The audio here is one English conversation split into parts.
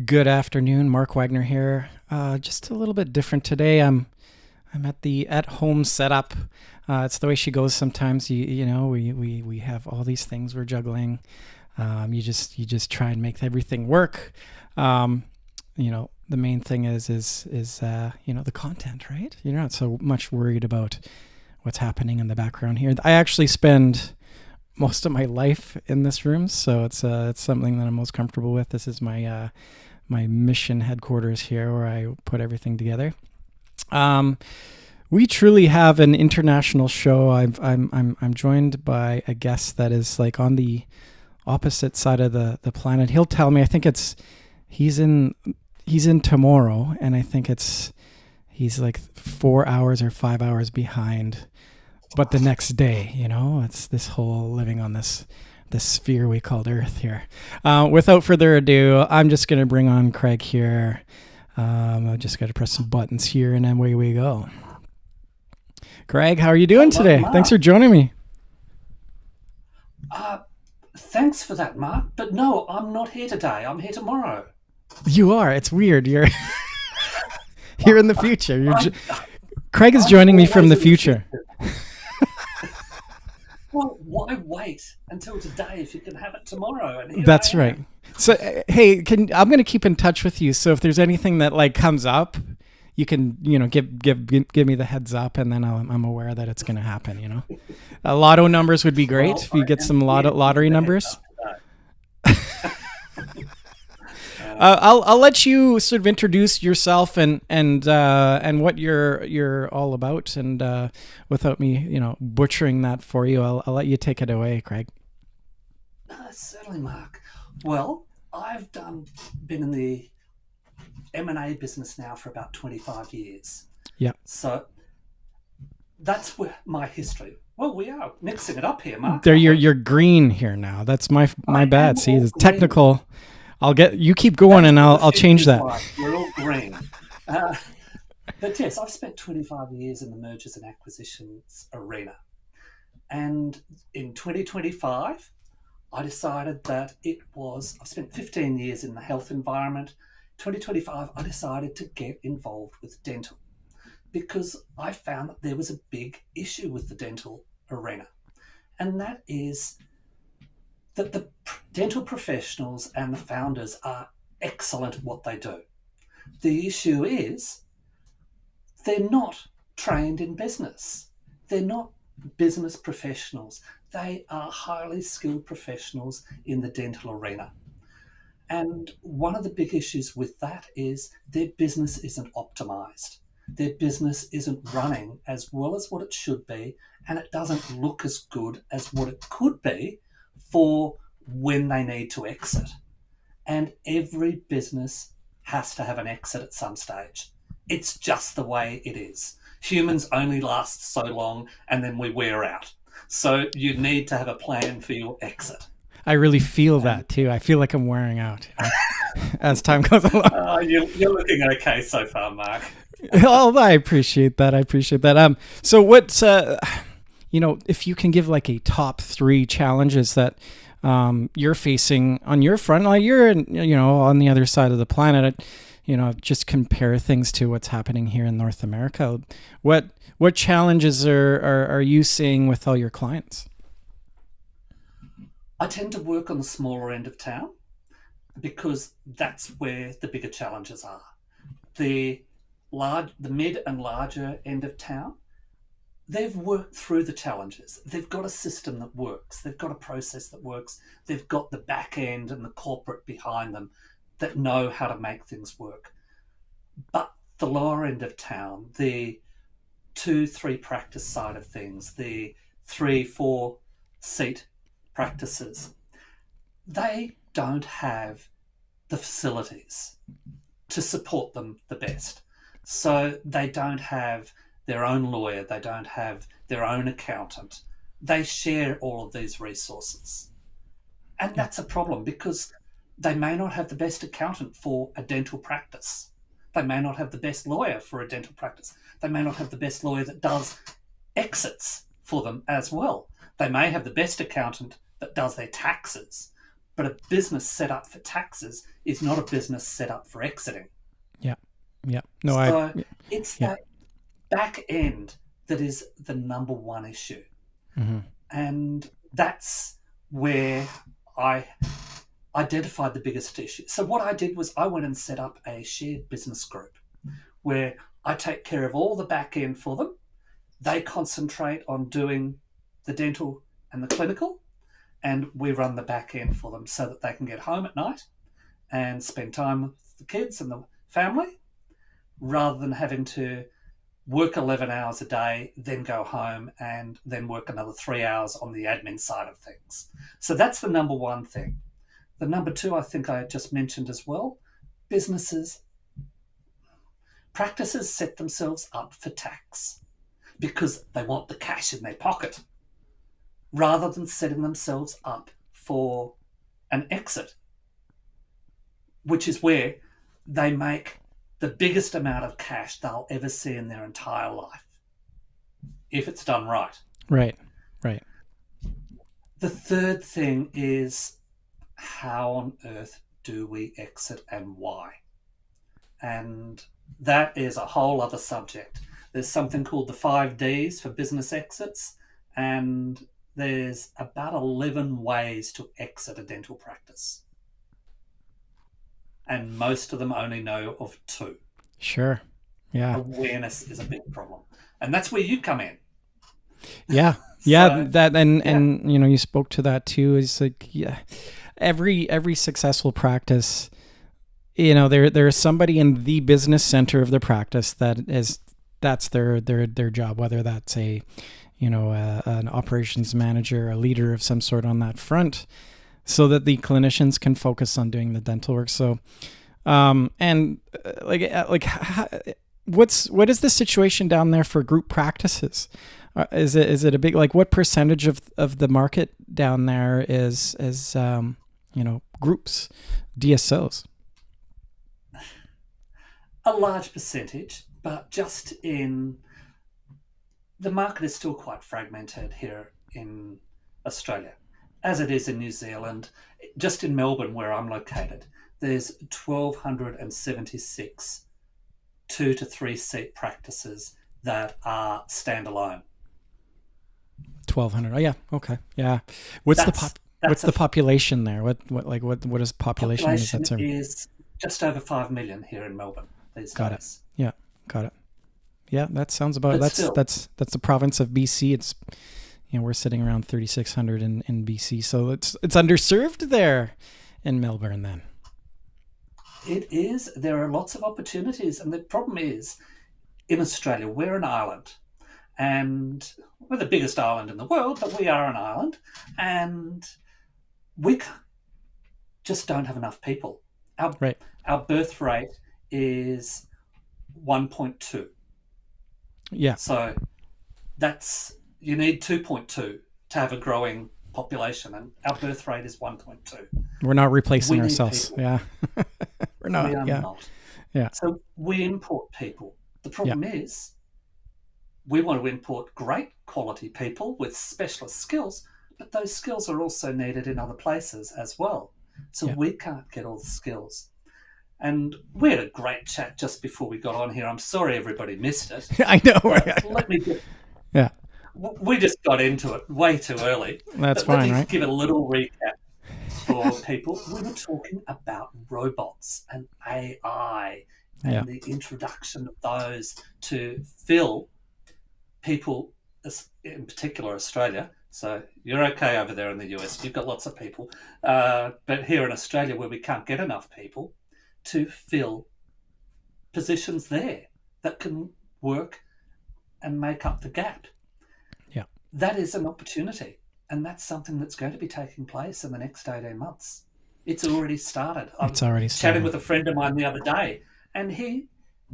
Good afternoon, Mark Wagner here. Just a little bit different today. I'm at the at home setup. It's the way she goes sometimes. We have all these things we're juggling. You just try and make everything work. The main thing is the content, right? You're not so much worried about what's happening in the background here. I actually spend most of my life in this room, so it's something that I'm most comfortable with. This is my mission headquarters here, where I put everything together. We truly have an international show. I'm joined by a guest that is like on the opposite side of the planet. He'll tell me. I think he's in tomorrow, and I think he's like 4 hours or 5 hours behind. But the next day, it's this whole living on this sphere we called Earth here. Without further ado, I'm just going to bring on Craig here. I just got to press some buttons here, and then away we go. Craig, how are you doing today? Mark. Thanks for joining me. Thanks for that, Mark. But no, I'm not here today. I'm here tomorrow. You are. It's weird. You're here in the future. Craig is joining me from the future. Well, why wait until today if you can have it tomorrow? And That's right. So, hey, I'm going to keep in touch with you. So if there's anything that like comes up, you can, give me the heads up, and then I'm aware that it's going to happen. Lotto numbers would be great if you get some lottery numbers. I'll let you sort of introduce yourself and what you're all about, and without me butchering that for you, I'll let you take it away, Craig. Certainly, Mark. Well, I've been in the M&A business now for about 25 years. Yeah. So that's where my history. Well, we are mixing it up here, Mark. There, you're green here now. That's my bad. See, the technical. You keep going, and I'll change that. We're all green. But yes, I've spent 25 years in the mergers and acquisitions arena. And in 2025, I decided that I've spent 15 years in the health environment. 2025, I decided to get involved with dental because I found that there was a big issue with the dental arena. And that is that the dental professionals and the founders are excellent at what they do. The issue is they're not trained in business. They're not business professionals. They are highly skilled professionals in the dental arena. And one of the big issues with that is their business isn't optimized. Their business isn't running as well as what it should be, and it doesn't look as good as what it could be for when they need to exit. And every business has to have an exit at some stage. It's just the way it is. Humans only last so long, and then we wear out. So you need to have a plan for your exit. I really feel that too. I feel like I'm wearing out as time goes along. You're looking okay so far, Mark. Oh, I appreciate that. So what's if you can give like a top 3 challenges that you're facing on your front, like you're on the other side of the planet, just compare things to what's happening here in North America. What challenges are you seeing with all your clients? I tend to work on the smaller end of town because that's where the bigger challenges are. The mid and larger end of town, they've worked through the challenges. They've got a system that works. They've got a process that works. They've got the back end and the corporate behind them that know how to make things work. But the lower end of town, the 2-3 practice side of things, the 3-4 seat practices, they don't have the facilities to support them the best. So they don't have their own lawyer, they don't have their own accountant. They share all of these resources. And that's a problem because they may not have the best accountant for a dental practice. They may not have the best lawyer for a dental practice. They may not have the best lawyer that does exits for them as well. They may have the best accountant that does their taxes, But a business set up for taxes is not a business set up for exiting. Yeah. Yeah. No, So it's yeah. that back end that is the number one issue. Mm-hmm. And that's where I identified the biggest issue. So what I did was I went and set up a shared business group where I take care of all the back end for them. They concentrate on doing the dental and the clinical, and we run the back end for them so that they can get home at night and spend time with the kids and the family rather than having to work 11 hours a day, then go home and then work another 3 hours on the admin side of things. So that's the number one thing. The number two, I think I just mentioned as well, practices set themselves up for tax because they want the cash in their pocket rather than setting themselves up for an exit, which is where they make the biggest amount of cash they'll ever see in their entire life, if it's done right. Right. Right. The third thing is, how on earth do we exit and why? And that is a whole other subject. There's something called the 5Ds for business exits, and there's about 11 ways to exit a dental practice. And most of them only know of 2. Sure. Yeah. Awareness is a big problem. And that's where you come in. Yeah. Yeah. And you spoke to that too. Is like, yeah, every successful practice, there is somebody in the business center of the practice that's their job, whether that's an operations manager, a leader of some sort on that front, so that the clinicians can focus on doing the dental work. So, what is the situation down there for group practices? Is it a big, what percentage of the market down there is groups, DSOs? A large percentage, but the market is still quite fragmented here in Australia, as it is in New Zealand. Just in Melbourne, where I'm located, there's 1,276 2 to 3 seat practices that are standalone. 1,200. Oh yeah. Okay. Yeah. What's the population there? What is population? Population is just over 5 million here in Melbourne these days. Got it. Yeah. Got it. Yeah, that sounds about. That's the province of BC. It's we're sitting around 3,600 in BC, so it's underserved there in Melbourne. Then it is. There are lots of opportunities, and the problem is, in Australia, we're an island, and we're the biggest island in the world, but we are an island, and we just don't have enough people. Our birth rate is 1.2. Yeah. So you need 2.2 to have a growing population, and our birth rate is 1.2. We're not replacing ourselves. Yeah. We're not. We are yeah. not. Yeah. So we import people. The problem is we want to import great quality people with specialist skills, but those skills are also needed in other places as well. So we can't get all the skills. And we had a great chat just before we got on here. I'm sorry everybody missed it. I know. Let me Yeah. We just got into it way too early. That's fine, right? Give a little recap for people. We were talking about robots and AI and the introduction of those to fill people, in particular Australia. So you're okay over there in the US. You've got lots of people. But here in Australia, where we can't get enough people, to fill positions there that can work and make up the gap. Yeah. That is an opportunity, and that's something that's going to be taking place in the next 18 months. It's already started. It's already started. Chatting with a friend of mine the other day, and he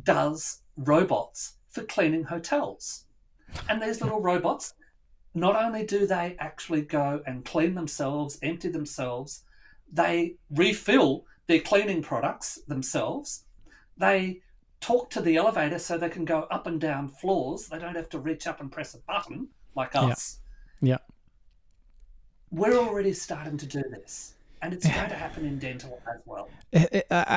does robots for cleaning hotels. And these little robots, not only do they actually go and clean themselves, empty themselves, they refill their cleaning products themselves. They talk to the elevator so they can go up and down floors. They don't have to reach up and press a button like us. Yeah. We're already starting to do this. And it's going to happen in dental as well.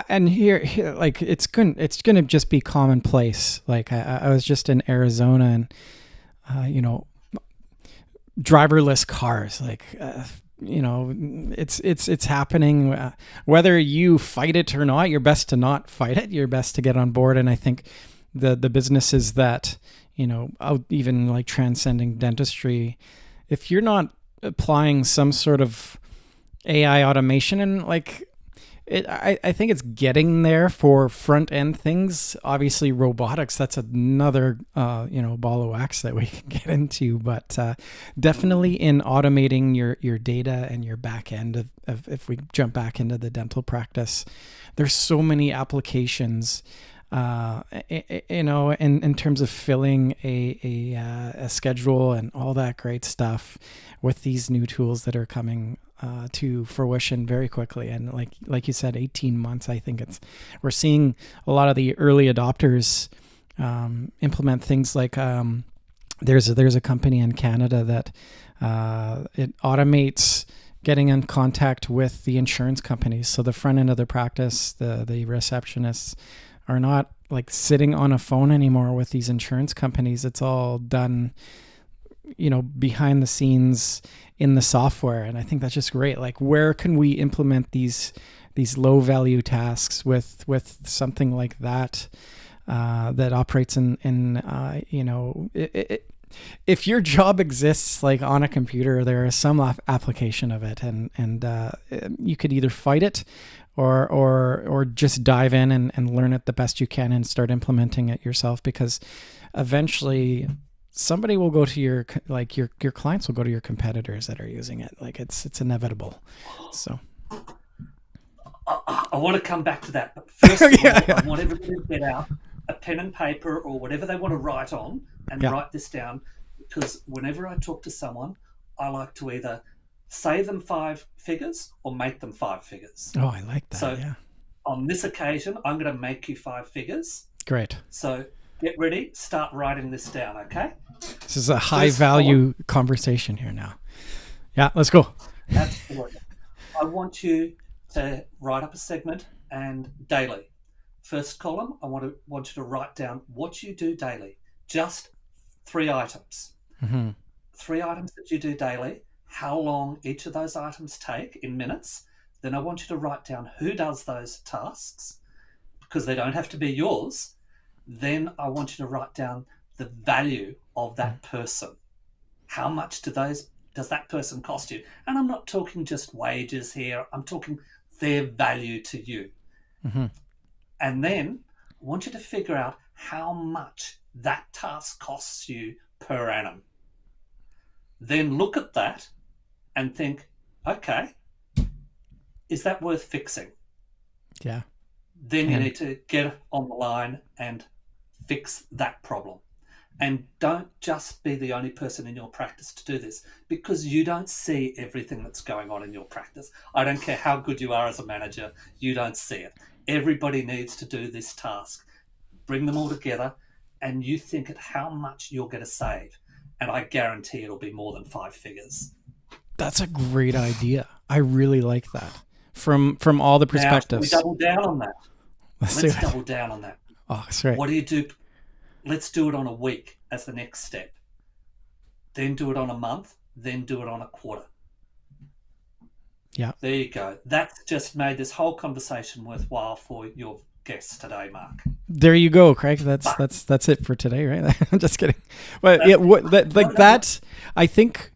And here, like it's gonna just be commonplace. Like I was just in Arizona, and driverless cars, like it's happening. Whether you fight it or not, you're best to not fight it. You're best to get on board. And I think the businesses that out even like transcending dentistry, if you're not applying some sort of AI automation, and like I think it's getting there for front end things. Obviously, robotics, that's another ball of wax that we can get into. But definitely in automating your data and your back end of if we jump back into the dental practice, there's so many applications. In terms of filling a schedule and all that great stuff with these new tools that are coming to fruition very quickly. And like you said, 18 months, I think we're seeing a lot of the early adopters implement things like there's a company in Canada that it automates getting in contact with the insurance companies. So the front end of the practice, the receptionists are not like sitting on a phone anymore with these insurance companies. It's all done, behind the scenes in the software. And I think that's just great. Like, where can we implement these low value tasks with something like that that operates if your job exists like on a computer, there is some application of it, and you could either fight it or just dive in and learn it the best you can and start implementing it yourself, because eventually somebody will go to your clients will go to your competitors that are using it. Like it's inevitable. So I want to come back to that, but first of all, I want everybody to get out a pen and paper or whatever they want to write on and write this down, because whenever I talk to someone, I like to either say them 5 figures or make them 5 figures. Oh, I like that. So on this occasion, I'm going to make you 5 figures. Great. So get ready, start writing this down, okay? This is a high value conversation here now. Yeah, let's go. Absolutely. I want you to write up a segment and daily. First column, I want you to write down what you do daily. Just 3 items. Mm-hmm. 3 items that you do daily, how long each of those items take in minutes. Then I want you to write down who does those tasks, because they don't have to be yours. Then I want you to write down the value of that person. How much does that person cost you? And I'm not talking just wages here. I'm talking their value to you. Mm-hmm. And then I want you to figure out how much that task costs you per annum. Then look at that and think, okay, is that worth fixing? Yeah. Then you need to get on the line and fix that problem. And don't just be the only person in your practice to do this, because you don't see everything that's going on in your practice. I don't care how good you are as a manager, you don't see it. Everybody needs to do this task. Bring them all together and you think at how much you're going to save. And I guarantee it'll be more than 5 figures. That's a great idea. I really like that. From all the perspectives. Now, we double down on that. Let's double down on that. Oh, that's right. What do you do? Let's do it on a week as the next step. Then do it on a month. Then do it on a quarter. Yeah. There you go. That's just made this whole conversation worthwhile for your guests today, Mark. There you go, Craig. That's it for today, right? I'm just kidding. But that, I think,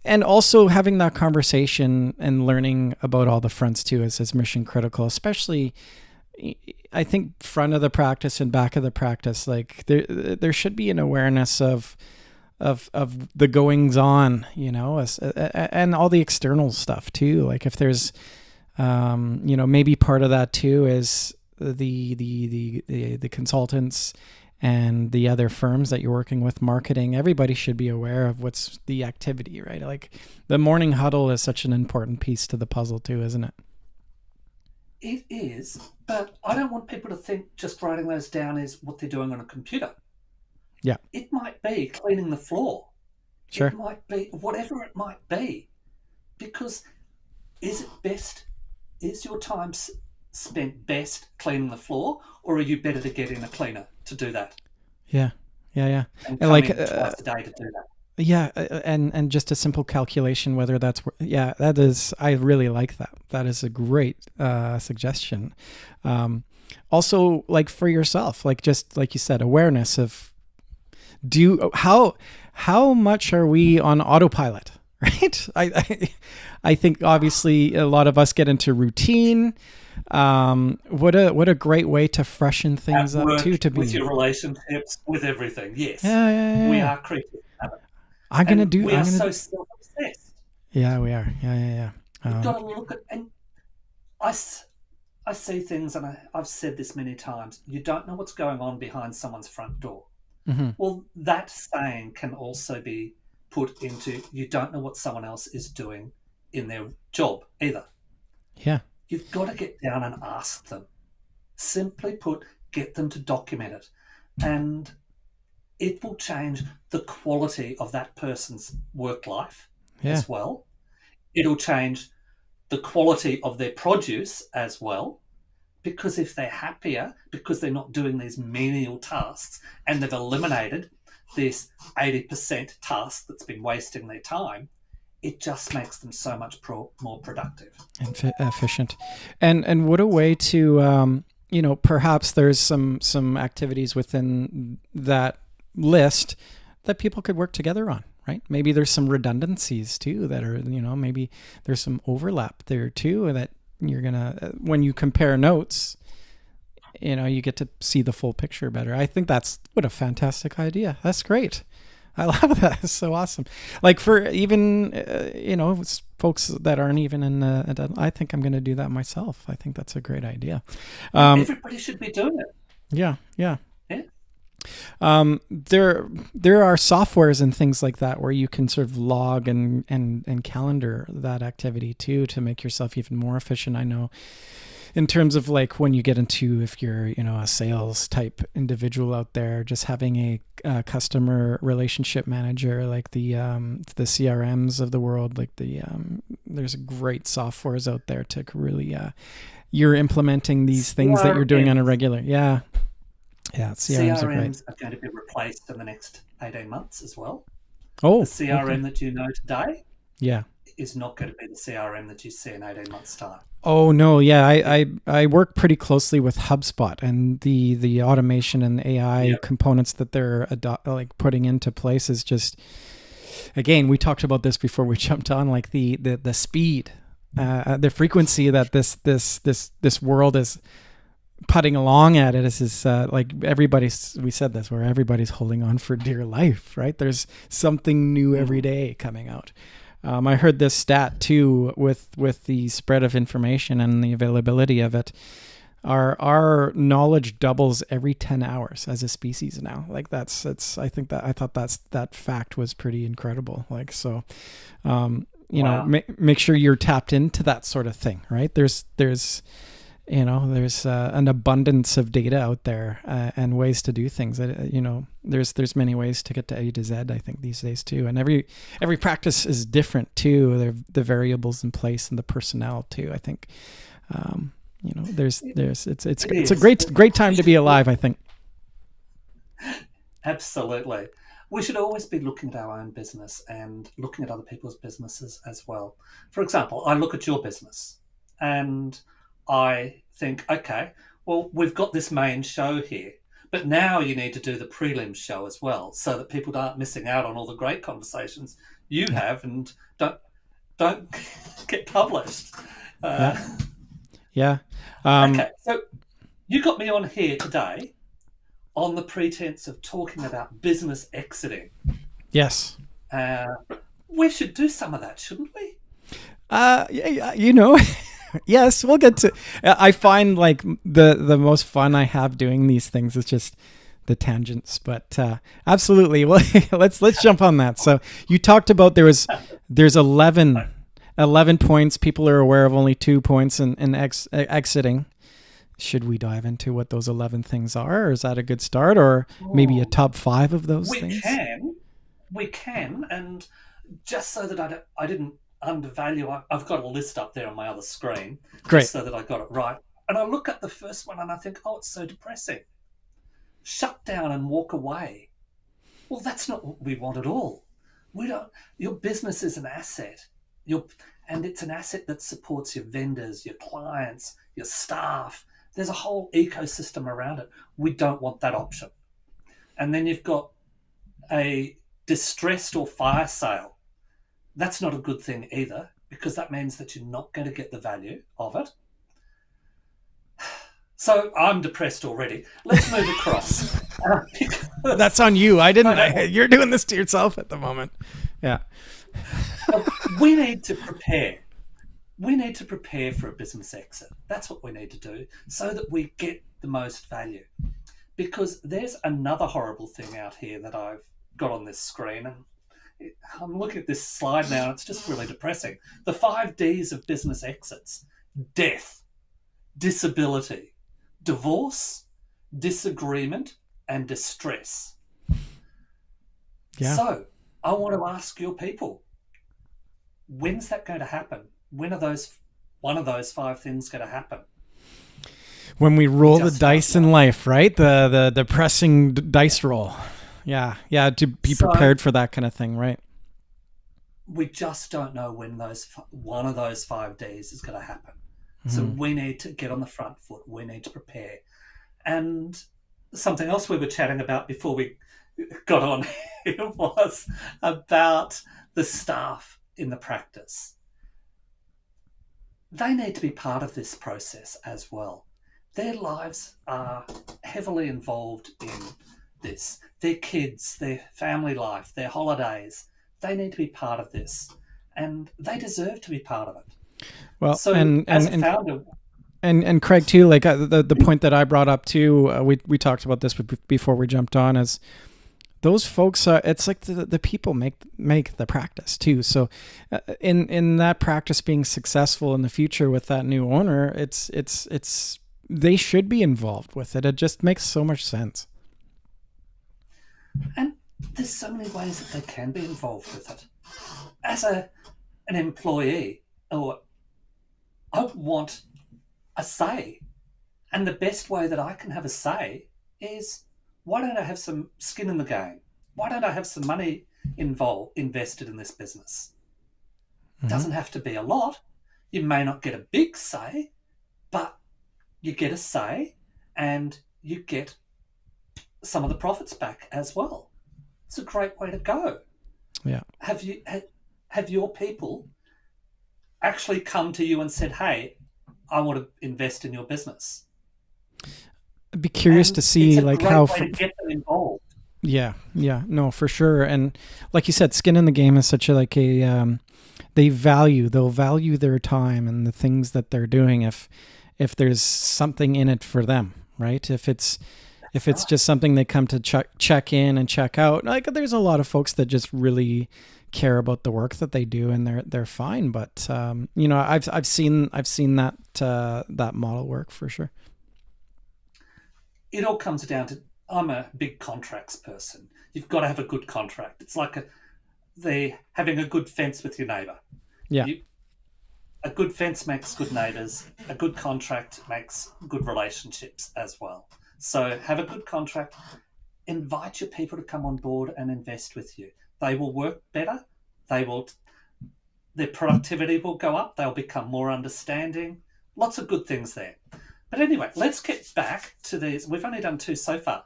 and also having that conversation and learning about all the fronts too is mission critical, especially I think front of the practice and back of the practice. Like there should be an awareness of the goings on, and all the external stuff too. Like if there's, maybe part of that too is the consultants and the other firms that you're working with, marketing. Everybody should be aware of what's the activity, right? Like the morning huddle is such an important piece to the puzzle too, isn't it? It is, but I don't want people to think just writing those down is what they're doing on a computer. Yeah. It might be cleaning the floor. Sure. It might be whatever it might be, because Is it best? Is your time spent best cleaning the floor, or are you better to get in a cleaner to do that Yeah. Yeah. Yeah. and And come like, in twice a day to do that? yeah, and just a simple calculation whether yeah, that is, I really like that. That is a great suggestion. Um, Also, like for yourself, like just like you said, awareness of how much are we on autopilot, right? I think obviously a lot of us get into routine. What a great way to freshen At things up work, too. To with be, your relationships, with everything. Yes, yeah, yeah, yeah, we yeah. are creatures of habit, and we are I'm gonna, so self-obsessed. yeah, we are, yeah, yeah, yeah. You've got to look at, and I, I see things, and I've said this many times. You don't know what's going on behind someone's front door. Mm-hmm. Well, that saying can also be put into you don't know what someone else is doing in their job either. Yeah, You've got to get down and ask them. Simply put, get them to document it. And it will change the quality of that person's work life yeah, as well. It'll change the quality of their produce as well. Because if they're happier, because they're not doing these menial tasks and they've eliminated this 80% task that's been wasting their time, it just makes them so much more productive. and efficient. And what a way to, perhaps there's some activities within that list that people could work together on, right? Maybe there's some redundancies too that are, maybe there's some overlap there too that you're gonna, when you compare notes, you get to see the full picture better. I think that's, what a fantastic idea. That's great. I love that. It's so awesome. Like for even, folks that aren't even in, I think I'm going to do that myself. I think that's a great idea. Everybody should be doing it. Yeah. Yeah. Yeah. There are softwares and things like that where you can sort of log and calendar that activity too, to make yourself even more efficient. I know in terms of like when you get into, if you're, a sales type individual out there, just having a customer relationship manager, like the CRMs of the world, like there's great softwares out there to really, you're implementing these things that you're doing on a regular. Yeah. Yeah, CRMs are going to be replaced in the next 18 months as well. Oh, the CRM okay. that you know today Yeah. is not going to be the CRM that you see in 18 months' time. Oh no, yeah, I work pretty closely with HubSpot, and the automation and AI components that they're putting into place is just, again, we talked about this before we jumped on, like the speed, the frequency that this world is putting along at it is like we said this, where everybody's holding on for dear life, right? There's something new every day coming out. I heard this stat too, with the spread of information and the availability of it. Our knowledge doubles every 10 hours as a species now. Like I thought that fact was pretty incredible. Like, so, wow. Make sure you're tapped into that sort of thing, right? There's an abundance of data out there, and ways to do things. There's many ways to get to A to Z, I think, these days too. And every practice is different too. The variables in place and the personnel too. I think, it's a great time to be alive, I think. Absolutely. We should always be looking at our own business and looking at other people's businesses as well. For example, I look at your business and I think, okay, well, we've got this main show here, but now you need to do the prelim show as well, so that people aren't missing out on all the great conversations you have and don't get published. Yeah. Okay, so you got me on here today on the pretense of talking about business exiting. Yes. We should do some of that, shouldn't we? Yes, we'll get to. I find like the most fun I have doing these things is just the tangents, but absolutely. Well, let's jump on that. So you talked about there's 11 points. People are aware of only 2 points in exiting. Should we dive into what those 11 things are, or is that a good start, or maybe a top 5 of those things? We can, and just so that I didn't undervalue. I've got a list up there on my other screen, Great. just so that I got it right. And I look at the first one and I think, oh, it's so depressing. Shut down and walk away. Well, that's not what we want at all. We don't. Your business is an asset. And it's an asset that supports your vendors, your clients, your staff. There's a whole ecosystem around it. We don't want that option. And then you've got a distressed or fire sale. That's not a good thing either, because that means that you're not going to get the value of it. So I'm depressed already. Let's move across. That's on you. You're doing this to yourself at the moment. Yeah. We need to prepare. We need to prepare for a business exit. That's what we need to do so that we get the most value. Because there's another horrible thing out here that I've got on this screen, and I'm looking at this slide now, and it's just really depressing. The 5 Ds of business exits: death, disability, divorce, disagreement, and distress. Yeah. So I want to ask your people, when's that going to happen? When are one of those 5 things going to happen? When we roll the dice in life, right? The depressing dice roll. Yeah. To be prepared for that kind of thing, right? We just don't know when one of those 5 Ds is going to happen. So we need to get on the front foot. We need to prepare. And something else we were chatting about before we got on here was about the staff in the practice. They need to be part of this process as well. Their lives are heavily involved in this. Their kids, their family life, their holidays, they need to be part of this. And they deserve to be part of it. Well, so as a founder... And Craig too, like the point that I brought up too, we talked about this before we jumped on, is those folks, it's like the people make the practice too. So in that practice being successful in the future with that new owner, it's they should be involved with it. It just makes so much sense. And there's so many ways that they can be involved with it. As an employee, or I want a say. And the best way that I can have a say is, why don't I have some skin in the game? Why don't I have some money invested in this business? It doesn't have to be a lot. You may not get a big say, but you get a say and you get some of the profits back as well. It's a great way to go. Yeah. Have your people actually come to you and said, hey, I want to invest in your business? I'd be curious to see like how way to get them involved. Yeah, no, for sure. And like you said, skin in the game is such they'll value their time and the things that they're doing if there's something in it for them, right? If it's just something they come to check in and check out, like there's a lot of folks that just really care about the work that they do, and they're fine. But I've seen that model work for sure. It all comes down to, I'm a big contracts person. You've got to have a good contract. It's like having a good fence with your neighbour. Yeah. A good fence makes good neighbours. A good contract makes good relationships as well. So have a good contract. Invite your people to come on board and invest with you. They will work better. Their productivity will go up. They'll become more understanding. Lots of good things there. But anyway, let's get back to these. We've only done 2 so far.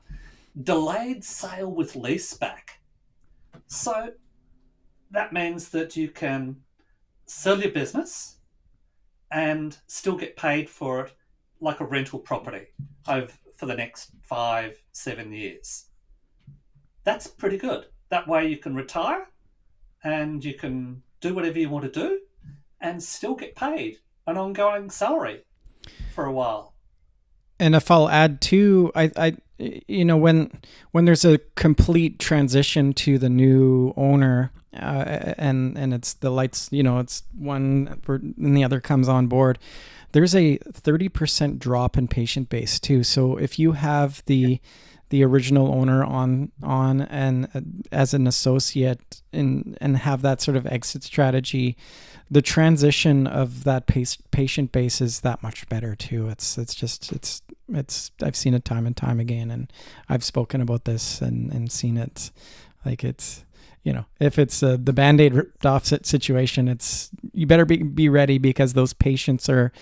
Delayed sale with leaseback. So that means that you can sell your business and still get paid for it like a rental property for the next 5-7 years. That's pretty good. That way you can retire and you can do whatever you want to do and still get paid an ongoing salary for a while. And if I'll add too, I when there's a complete transition to the new owner, and it's the lights, it's one and the other comes on board, there's a 30% drop in patient base too. So if you have the the original owner on and as an associate and have that sort of exit strategy, the transition of that patient base is that much better too. It's I've seen it time and time again, and I've spoken about this and seen it. Like it's, if it's the Band-Aid ripped off situation, it's, you better be ready, because those patients are,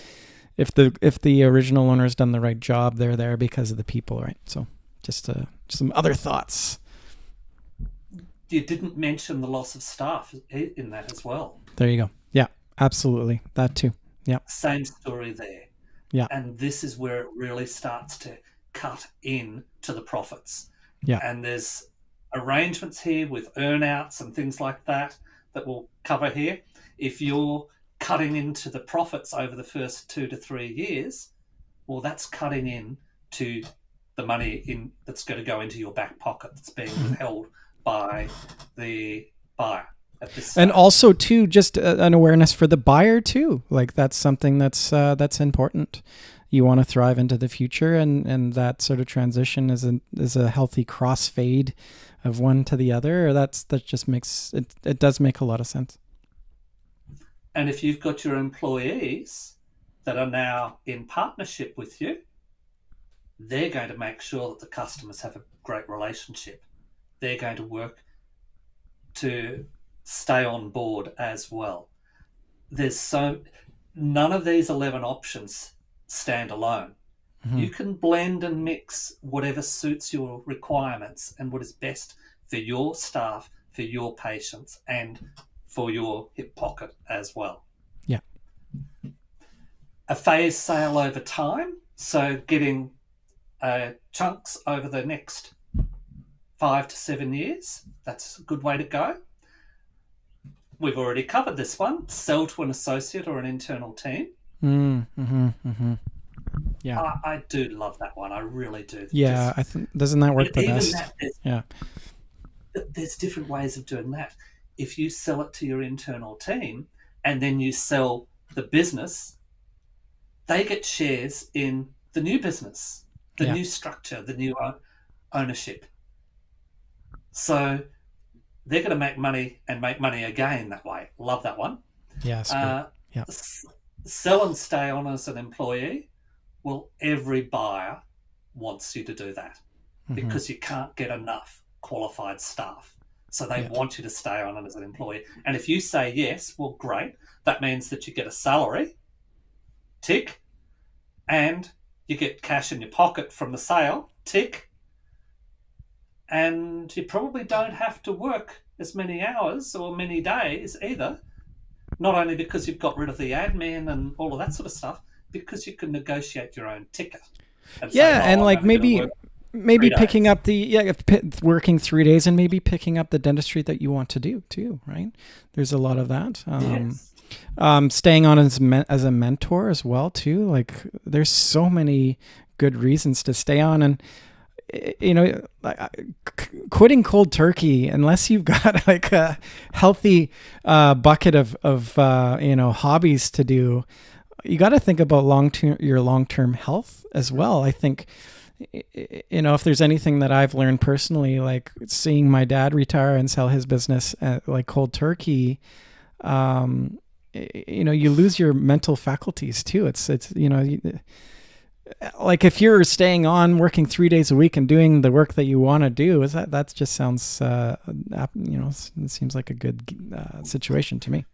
if the original owner's done the right job, they're there because of the people, right? So just some other thoughts. You didn't mention the loss of staff in that as well. There you go. Yeah, absolutely. That too. Yeah. Same story there. Yeah. And this is where it really starts to cut in to the profits. Yeah. And there's arrangements here with earnouts and things like that we'll cover here. If you're cutting into the profits over the first 2 to 3 years, well, that's cutting in to the money that's going to go into your back pocket that's being withheld by the buyer at this stage. And also too, just an awareness for the buyer too. Like that's something that's important. You want to thrive into the future, and that sort of transition is a healthy crossfade of one to the other. That just makes it does make a lot of sense. And if you've got your employees that are now in partnership with you, they're going to make sure that the customers have a great relationship. They're going to work to stay on board as well. None of these 11 options stand alone. Mm-hmm. You can blend and mix whatever suits your requirements and what is best for your staff, for your patients, and for your hip pocket as well. Yeah. A phased sale over time, so getting chunks over the next 5 to 7 years, that's a good way to go. We've already covered this one. Sell to an associate or an internal team. Yeah, I do love that one. I really do. Yeah, I think doesn't that work the best? There's different ways of doing that. If you sell it to your internal team and then you sell the business, they get shares in the new business, the new structure, the new ownership. So they're going to make money and make money again that way. Love that one. Yeah. Sell and stay on as an employee. Well, every buyer wants you to do that because you can't get enough qualified staff. So they want you to stay on as an employee. And if you say yes, well, great. That means that you get a salary, tick, and you get cash in your pocket from the sale, tick, and you probably don't have to work as many hours or many days either, not only because you've got rid of the admin and all of that sort of stuff, because you can negotiate your own ticket. And say, and like maybe picking up working 3 days and maybe picking up the dentistry that you want to do too, right? There's a lot of that. Staying on as a mentor as well too. Like there's so many good reasons to stay on, and quitting cold turkey unless you've got like a healthy bucket of hobbies to do. You got to think about your long-term health as well. I think, if there's anything that I've learned personally, like seeing my dad retire and sell his business like cold turkey, you lose your mental faculties too. It's like if you're staying on working 3 days a week and doing the work that you want to do, that just sounds, it seems like a good situation to me.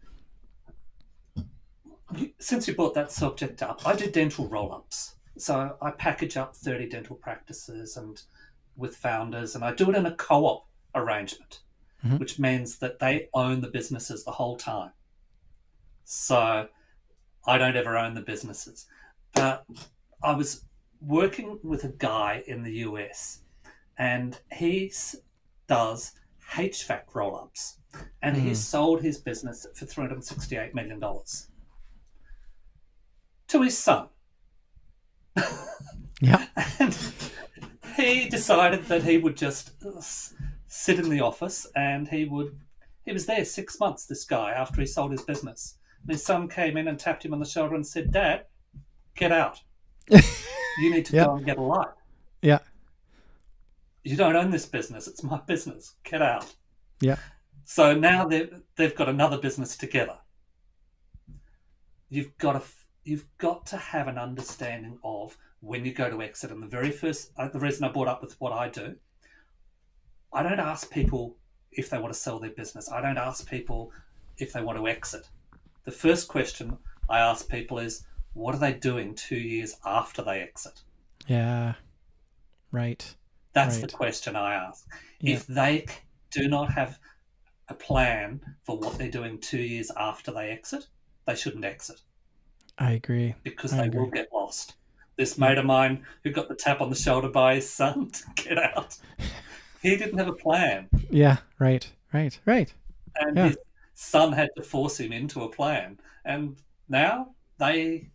Since you brought that subject up, I do dental roll-ups. So I package up 30 dental practices and with founders, and I do it in a co-op arrangement, which means that they own the businesses the whole time. So I don't ever own the businesses. But I was working with a guy in the US, and he does HVAC roll-ups, and he sold his business for $368 million to his son. Yeah. And he decided that he would just sit in the office, and he was there 6 months, this guy, after he sold his business. And his son came in and tapped him on the shoulder and said, "Dad, get out. You need to go and get a life." Yeah. You don't own this business. It's my business. Get out. Yeah. So now they've got another business together. You've got to have an understanding of when you go to exit. And the very first, the reason I brought up with what I do, I don't ask people if they want to sell their business. I don't ask people if they want to exit. The first question I ask people is, what are they doing 2 years after they exit? Yeah. Right. That's right. the question I ask. Yeah. If they do not have a plan for what they're doing 2 years after they exit, they shouldn't exit. I agree. Because I they agree. will get lost. This mate of mine who got the tap on the shoulder by his son to get out, he didn't have a plan. Yeah, right. And Yeah. his son had to force him into a plan. And now they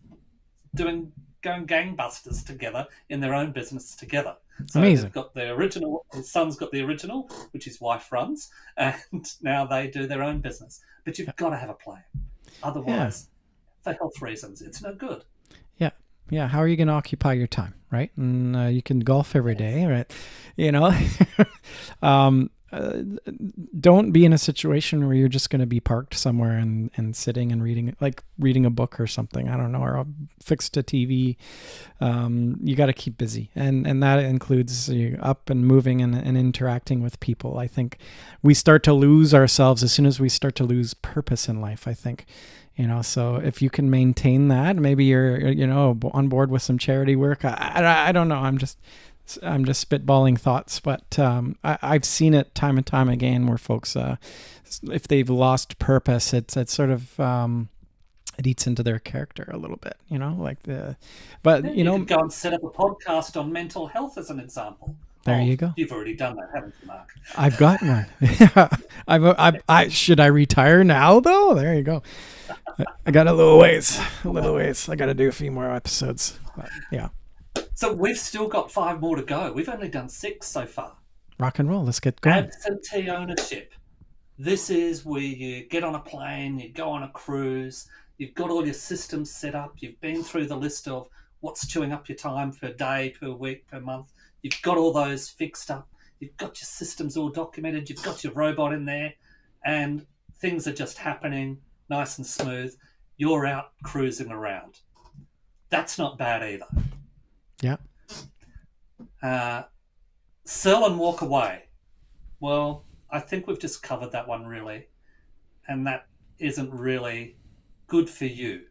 going gangbusters together in their own business together. So Amazing. they've got the original, his son's got the original, which his wife runs, and now they do their own business. But you've got to have a plan. Otherwise, for health reasons, it's no good. Yeah. How are you going to occupy your time, right? And you can golf every day, right? Don't be in a situation where you're just going to be parked somewhere and sitting and reading a book or something. I don't know, or fixed a TV. You got to keep busy, and that includes you up and moving and interacting with people. I think we start to lose ourselves as soon as we start to lose purpose in life. I think. So if you can maintain that, maybe you're, on board with some charity work. I don't know. I'm just spitballing thoughts, but I've seen it time and time again where folks, if they've lost purpose, it's sort of, it eats into their character a little bit, you could go and set up a podcast on mental health as an example. There you go. You've already done that, haven't you, Mark? I've got one. I should I retire now though? There you go. I got a little ways. I got to do a few more episodes. But, yeah. So we've still got 5 more to go. We've only done 6 so far. Rock and roll. Let's get going. Absentee ownership. This is where you get on a plane, you go on a cruise, you've got all your systems set up, you've been through the list of what's chewing up your time per day, per week, per month. You've got all those fixed up. You've got your systems all documented. You've got your robot in there, and things are just happening nice and smooth. You're out cruising around. That's not bad either. Yeah. Sell and walk away. Well, I think we've just covered that one really, and that isn't really good for you.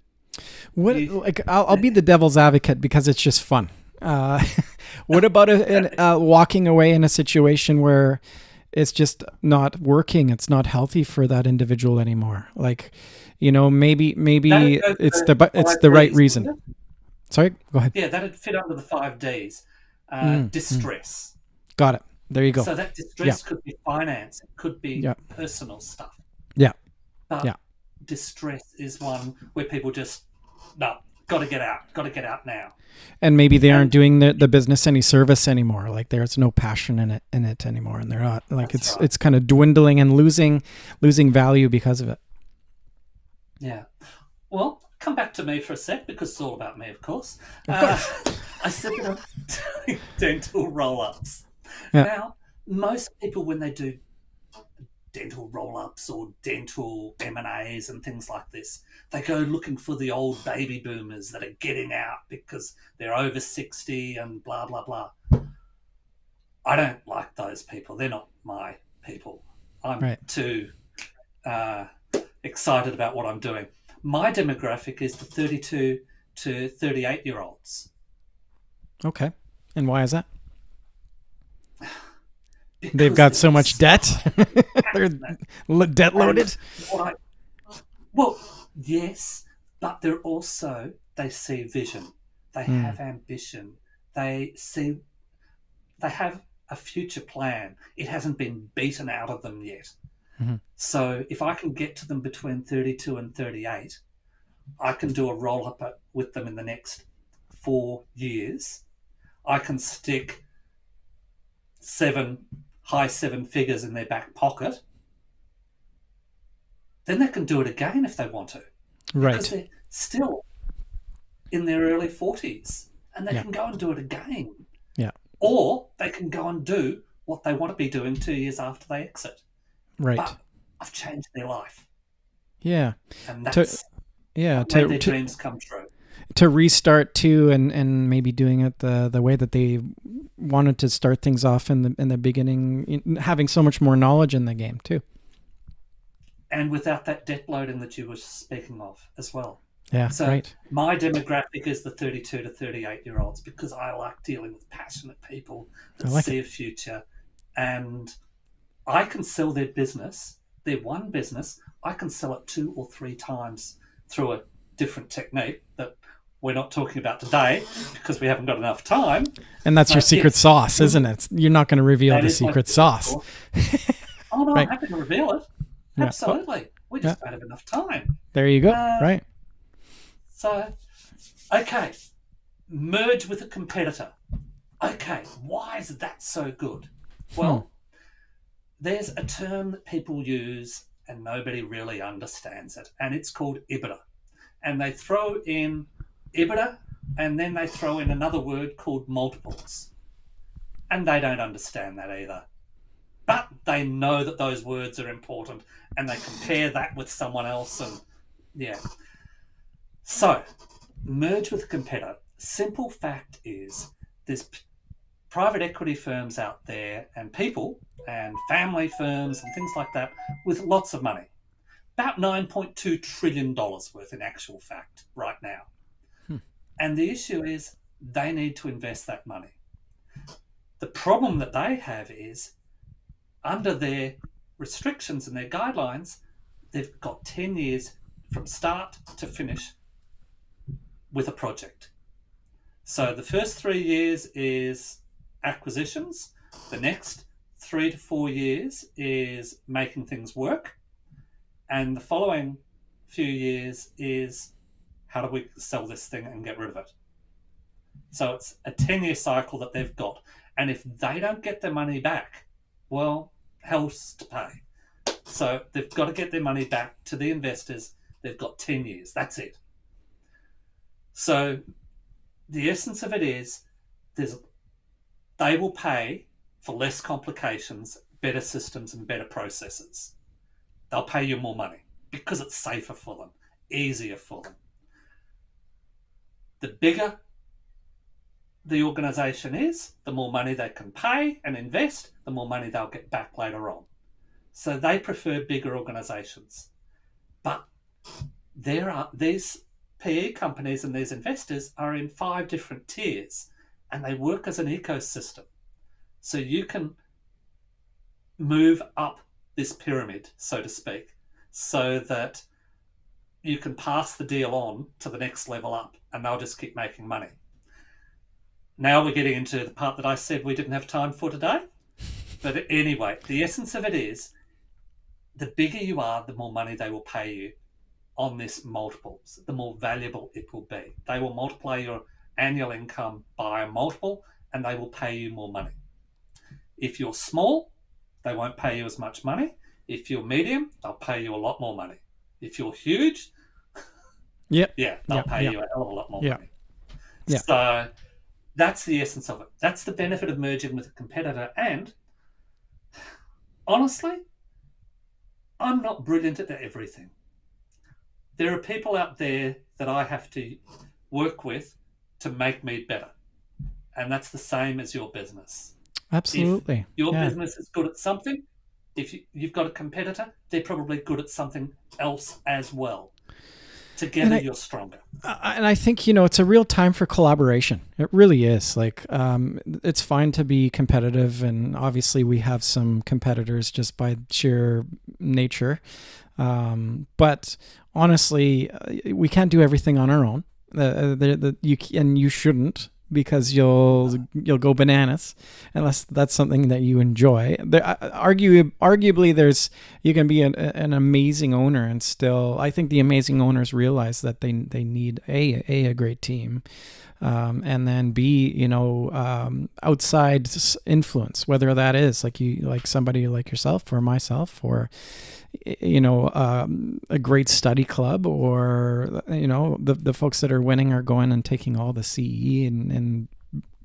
I'll be the devil's advocate because it's just fun. What about walking away in a situation where it's just not working? It's not healthy for that individual anymore. Maybe it's the right reason. Sorry, go ahead. Yeah, that'd fit under the 5 Ds. Distress. Got it. There you go. So that distress could be finance. It could be personal stuff. Yeah. But distress is one where people just, no, got to get out now. And maybe they aren't doing the business any service anymore. Like there's no passion in it anymore, and they're not it's kind of dwindling and losing value because of it. Yeah. Well, come back to me for a sec because it's all about me, of course. I said that I'm doing dental roll-ups. Yeah. Now, most people when they do dental roll-ups or dental M&As and things like this, they go looking for the old baby boomers that are getting out because they're over 60 and blah, blah, blah. I don't like those people. They're not my people. I'm too excited about what I'm doing. My demographic is the 32 to 38-year-olds. Okay. And why is that? Because they've got so much debt. They're debt loaded. Well, yes, but they see vision. They have ambition. They have a future plan. It hasn't been beaten out of them yet. Mm-hmm. So if I can get to them between 32 and 38, I can do a roll-up with them in the next 4 years. I can stick high 7 figures in their back pocket. Then they can do it again if they want to. Right. Because they're still in their early 40s and they can go and do it again. Yeah. Or they can go and do what they want to be doing 2 years after they exit. Right. But I've changed their life. Yeah. And To that's yeah, where their dreams come true. to restart too, and maybe doing it the way that they wanted to start things off in the beginning, having so much more knowledge in the game too. And without that debt loading that you were speaking of as well. Yeah, So right. my demographic is the 32 to 38-year-olds because I like dealing with passionate people that see a future. And I can sell their business, their one business, I can sell it 2 or 3 times through a different technique that we're not talking about today because we haven't got enough time. And that's your secret sauce, isn't it? You're not going to reveal the secret sauce. Oh, no, right. I'm happy to reveal it. Yeah. Absolutely. We just don't have enough time. There you go. Right. So, okay, merge with a competitor. Okay, why is that so good? Well, there's a term that people use and nobody really understands it, and it's called EBITDA. And they throw in EBITDA and then they throw in another word called multiples. And they don't understand that either. But they know that those words are important and they compare that with someone else. And yeah. So, merge with a competitor. Simple fact is there's private equity firms out there and people and family firms and things like that with lots of money. About $9.2 trillion worth in actual fact right now. And the issue is they need to invest that money. The problem that they have is under their restrictions and their guidelines, they've got 10 years from start to finish with a project. So the first 3 years is acquisitions. The next 3 to 4 years is making things work. And the following few years is how do we sell this thing and get rid of it? So it's a 10-year cycle that they've got. And if they don't get their money back, well, hell's to pay. So they've got to get their money back to the investors. They've got 10 years. That's it. So the essence of it is they will pay for less complications, better systems, and better processes. They'll pay you more money because it's safer for them, easier for them. The bigger the organisation is, the more money they can pay and invest, the more money they'll get back later on. So they prefer bigger organisations. But there are these PE companies and these investors are in 5 different tiers and they work as an ecosystem. So you can move up this pyramid, so to speak, so that you can pass the deal on to the next level up and they'll just keep making money. Now we're getting into the part that I said we didn't have time for today. But anyway, the essence of it is the bigger you are, the more money they will pay you on this multiples, the more valuable it will be. They will multiply your annual income by a multiple and they will pay you more money. If you're small, they won't pay you as much money. If you're medium, they'll pay you a lot more money. If you're huge, they'll pay you a hell of a lot more money. Yeah. So that's the essence of it. That's the benefit of merging with a competitor. And honestly, I'm not brilliant at everything. There are people out there that I have to work with to make me better. And that's the same as your business. Absolutely. If your business is good at something, if you've got a competitor, they're probably good at something else as well. Together, you're stronger. And I think, it's a real time for collaboration. It really is. Like, it's fine to be competitive. And obviously we have some competitors just by sheer nature. But honestly, we can't do everything on our own. You shouldn't, because you'll go bananas unless that's something that you enjoy. Arguably, you can be an amazing owner and still. I think the amazing owners realize that they need a great team, and then B, outside influence, whether that is like somebody like yourself or myself or a great study club, or the folks that are winning are going and taking all the CE and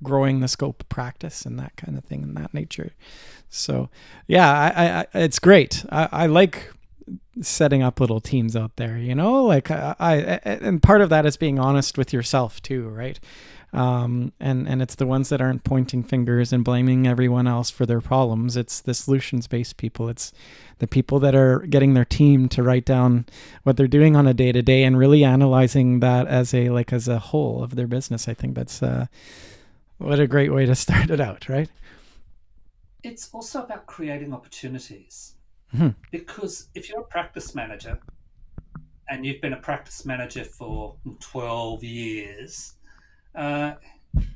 growing the scope of practice and that kind of thing and that nature. So yeah, I it's great. I like setting up little teams out there, like and part of that is being honest with yourself too, right? And it's the ones that aren't pointing fingers and blaming everyone else for their problems. It's the solutions-based people. It's the people that are getting their team to write down what they're doing on a day-to-day and really analyzing that as a whole of their business. I think that's what a great way to start it out, right? It's also about creating opportunities. Mm-hmm. Because if you're a practice manager and you've been a practice manager for 12 years,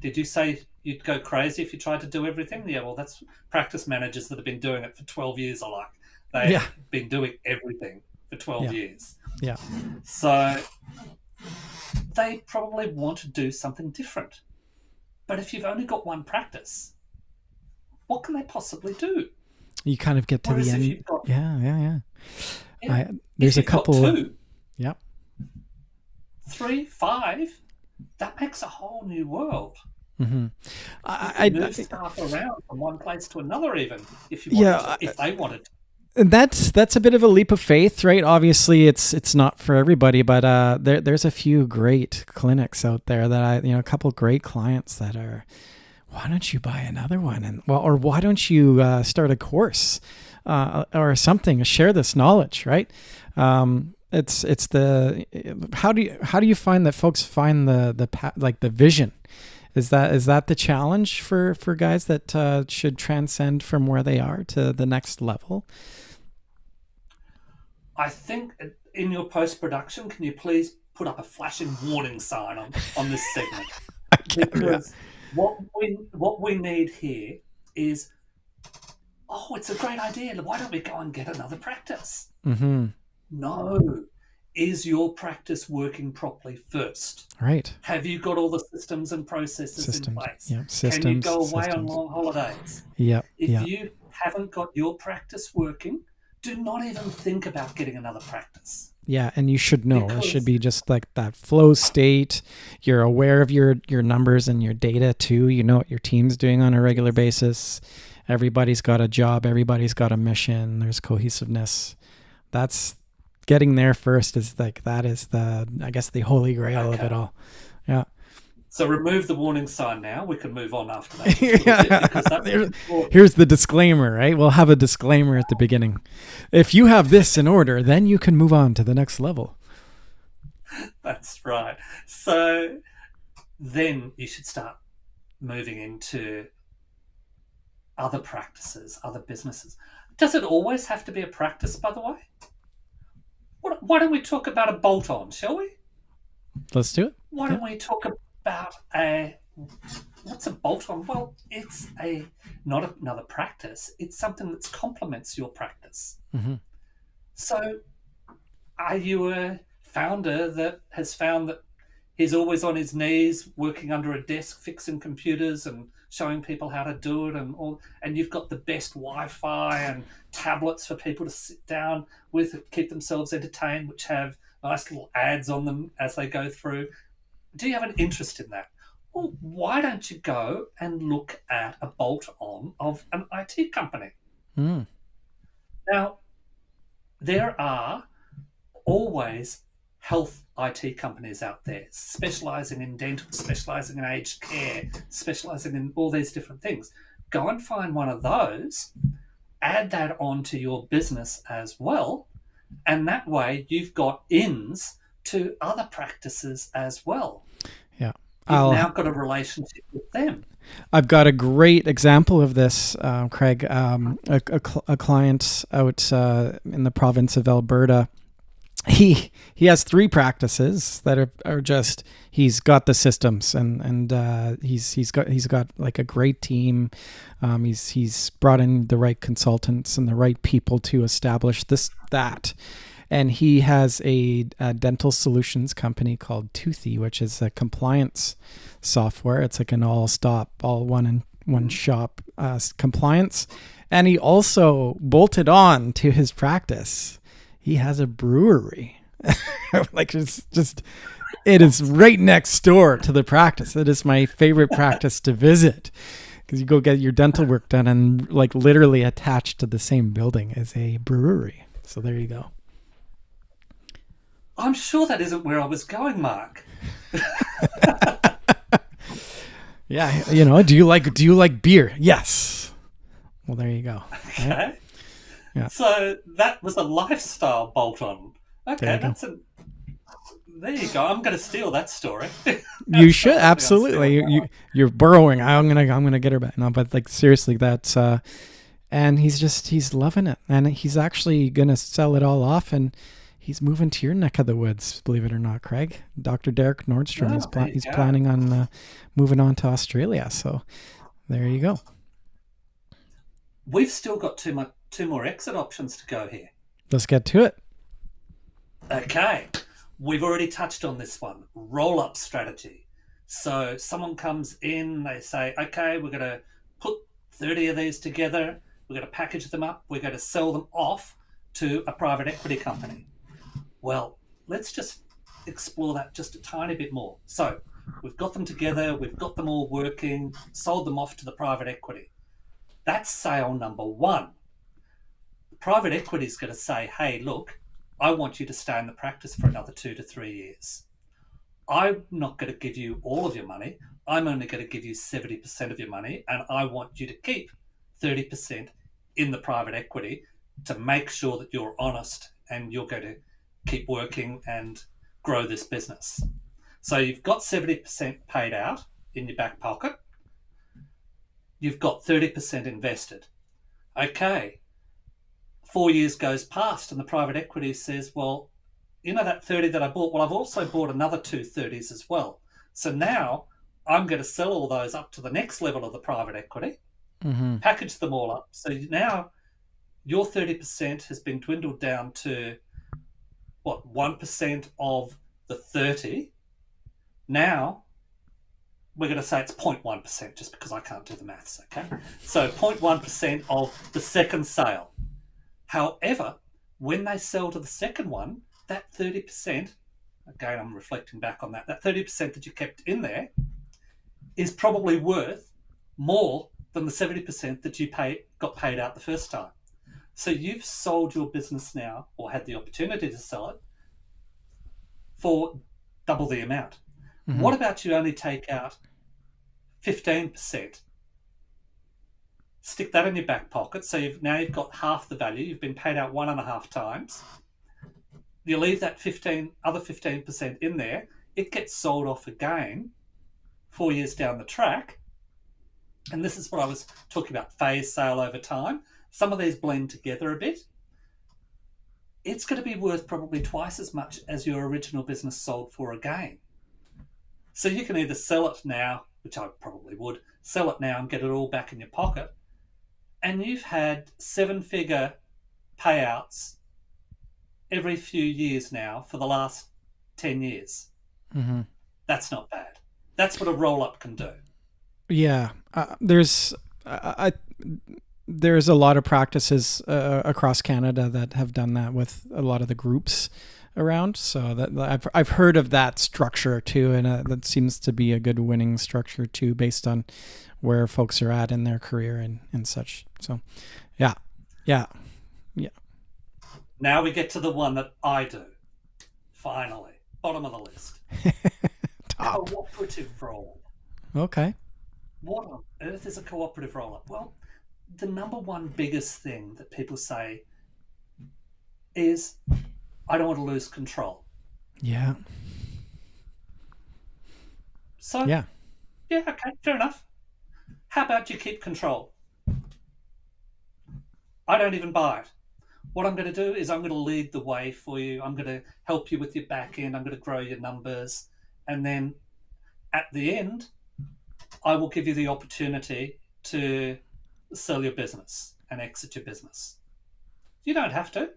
did you say you'd go crazy if you tried to do everything? Yeah, well, that's practice managers that have been doing it for 12 years are like. They've been doing everything for 12 years. Yeah. So they probably want to do something different. But if you've only got one practice, what can they possibly do? You kind of get to the end. Got, There's a couple. Two, yep. 3, 5. That makes a whole new world. Mm-hmm. I move staff around from one place to another, even if you wanted if they wanted to. That's a bit of a leap of faith, right? Obviously, it's not for everybody, but there's a few great clinics out there that a couple great clients that are. Why don't you buy another one? Or why don't you start a course or something? Share this knowledge, right? It's the how do you find that folks find the vision? Is that the challenge for guys that should transcend from where they are to the next level? I think in your post-production, can you please put up a flashing warning sign on this segment? Because what we need here is, it's a great idea. Why don't we go and get another practice? Mm-hmm. No. Is your practice working properly first? Right. Have you got all the systems and processes in place? Yep. Can you go away on long holidays? Yep. If you haven't got your practice working, do not even think about getting another practice. Yeah, and you should know. It should be just like that flow state. You're aware of your numbers and your data too. You know what your team's doing on a regular basis. Everybody's got a job. Everybody's got a mission. There's cohesiveness. That's getting there first is the holy grail of it all. Yeah. So remove the warning sign now. We can move on after that. Here's the disclaimer, right? We'll have a disclaimer at the beginning. If you have this in order, then you can move on to the next level. That's right. So then you should start moving into other practices, other businesses. Does it always have to be a practice, by the way? Why don't we talk about a bolt-on, shall we? Let's do it. Why don't we talk about what's a bolt-on? Well, it's not another practice. It's something that complements your practice. Mm-hmm. So are you a founder that has found that he's always on his knees working under a desk fixing computers and showing people how to do it and you've got the best Wi-Fi and tablets for people to sit down with, keep themselves entertained, which have nice little ads on them as they go through? Do you have an interest in that? Well, why don't you go and look at a bolt-on of an IT company? Mm. Now, there are always health IT companies out there specialising in dental, specialising in aged care, specialising in all these different things. Go and find one of those, add that onto your business as well, and that way you've got ins to other practices as well. Yeah. You've now got a relationship with them. I've got a great example of this, Craig. A client out in the province of Alberta. He has 3 practices that are just, he's got the systems and he's got like a great team. He's brought in the right consultants and the right people to establish that. And he has a dental solutions company called Toothy, which is a compliance software. It's like an all one shop compliance. And he also bolted on to his practice. He has a brewery. Like it's just It is right next door to the practice. It is my favorite practice to visit because you go get your dental work done, and like literally attached to the same building as a brewery. So there you go. I'm sure that isn't where I was going, Mark. Yeah, you know, do you like beer? Yes. Well, there you go. Okay. Right? Yeah. So that was a lifestyle bolt on. There Okay, you go. there you go. I'm going to steal that story. You That's should definitely I'm stealing absolutely. that one. You're burrowing. I'm gonna get her back. No, but like seriously, that's and he's loving it, and he's actually gonna sell it all off, and he's moving to your neck of the woods. Believe it or not, Craig. Dr. Derek Nordstrom. Oh, there you He's go. planning on moving on to Australia. So there you go. We've still got two more exit options to go here. Let's get to it. Okay, we've already touched on this one, roll-up strategy. So someone comes in, they say, okay, we're going to put 30 of these together, we're going to package them up, we're going to sell them off to a private equity company. Well, let's just explore that just a tiny bit more. So we've got them together, we've got them all working, sold them off to the private equity. That's sale number one. The private equity is going to say, hey, look, I want you to stay in the practice for another 2 to 3 years. I'm not going to give you all of your money. I'm only going to give you 70% of your money, and I want you to keep 30% in the private equity to make sure that you're honest and you're going to keep working and grow this business. So you've got 70% paid out in your back pocket. You've got 30% invested. Okay, 4 years goes past and the private equity says, well, you know that 30 that I bought? Well, I've also bought another two 30s as well. So now I'm going to sell all those up to the next level of the private equity, Mm-hmm. package them all up. So now your 30% has been dwindled down to what, 1% of the 30. Now we're going to say it's 0.1% just because I can't do the maths, okay? So 0.1% of the second sale. However, when they sell to the second one, that 30%, again, I'm reflecting back on that 30% that you kept in there is probably worth more than the 70% that you got paid out the first time. So you've sold your business now, or had the opportunity to sell it, for double the amount. Mm-hmm. What about you only take out 15%? Stick that in your back pocket. So you've got half the value. You've been paid out 1.5 times. You leave that other 15% in there. It gets sold off again 4 years down the track. And this is what I was talking about, phase sale over time. Some of these blend together a bit. It's going to be worth probably twice as much as your original business sold for again. So you can either sell it now, which I probably would, sell it now and get it all back in your pocket. And you've had 7-figure payouts every few years now for the last 10 years. Mm-hmm. That's not bad. That's what a roll-up can do. Yeah, there's a lot of practices across Canada that have done that with a lot of the groups around. So that I've heard of that structure too, and that seems to be a good winning structure too, based on where folks are at in their career and such. So, yeah. Now we get to the one that I do. Finally, bottom of the list. Top. Cooperative roll. Okay. What on earth is a cooperative roll-up? Well, the number one biggest thing that people say is, I don't want to lose control. Yeah. So, yeah, okay, fair enough. How about you keep control? I don't even buy it. What I'm going to do is I'm going to lead the way for you. I'm going to help you with your back end. I'm going to grow your numbers. And then at the end, I will give you the opportunity to sell your business and exit your business. You don't have to,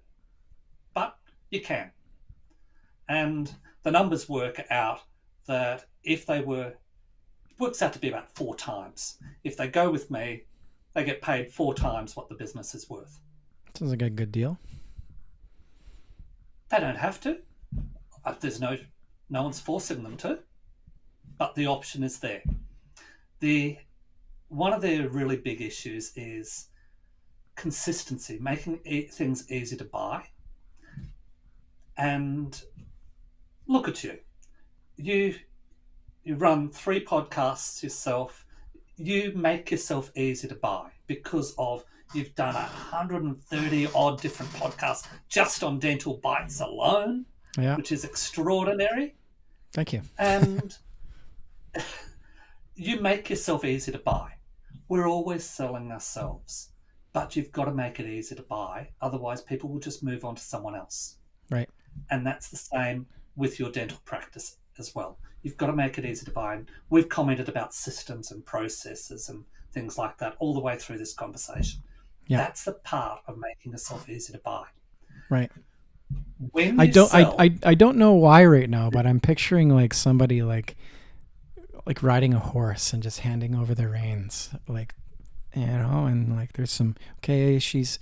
but you can. And the numbers work out that it works out to be about 4 times. If they go with me, they get paid 4 times what the business is worth. Sounds like a good deal. They don't have to. There's no No one's forcing them to, but the option is there. One of the really big issues is consistency, making things easy to buy. And look at you. You run 3 podcasts yourself. You make yourself easy to buy because of you've done 130 odd different podcasts just on DentalBytes alone, which is extraordinary. Thank you. And you make yourself easy to buy. We're always selling ourselves, but you've got to make it easy to buy. Otherwise, people will just move on to someone else. Right. And that's the same with your dental practice as well. You've got to make it easy to buy. And we've commented about systems and processes and things like that all the way through this conversation. Yeah. That's the part of making yourself easy to buy. Right. When I don't know why right now, but I'm picturing like somebody like riding a horse and just handing over the reins, like, you know, and like there's some, okay, she's,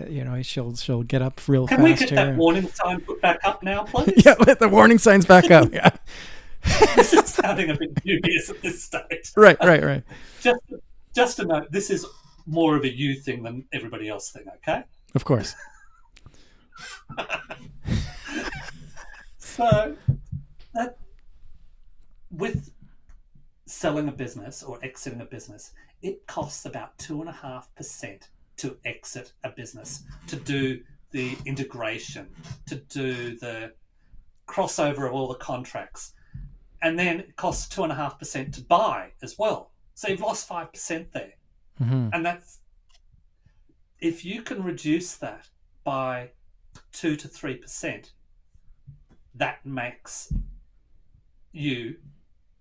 you know, she'll get up real fast. Can we get that warning sign put back up now, please? Yeah, let the warning signs back up. Yeah. This is sounding a bit dubious at this stage. Right. Just to note, this is more of a you thing than everybody else thing, okay? Of course. So, that with selling a business or exiting a business, it costs about 2.5% to exit a business, to do the integration, to do the crossover of all the contracts. And then it costs 2.5% to buy as well. So you've lost 5% there. Mm-hmm. And that's, if you can reduce that by 2 to 3%, that makes you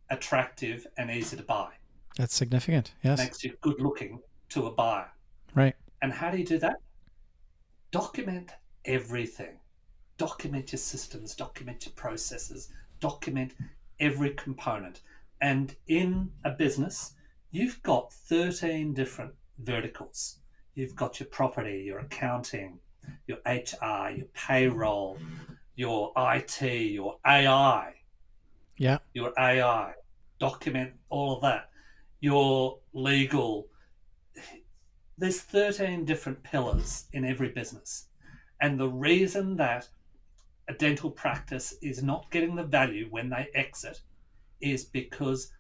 attractive and easy to buy. That's significant. Yes. Makes you good looking to a buyer. Right. And how do you do that? Document everything. Document your systems, document your processes, document every component. And in a business, you've got 13 different verticals. You've got your property, your accounting, your HR, your payroll, your IT, your AI. Yeah. Your AI. Document all of that. Your legal. There's 13 different pillars in every business. And the reason that a dental practice is not getting the value when they exit is because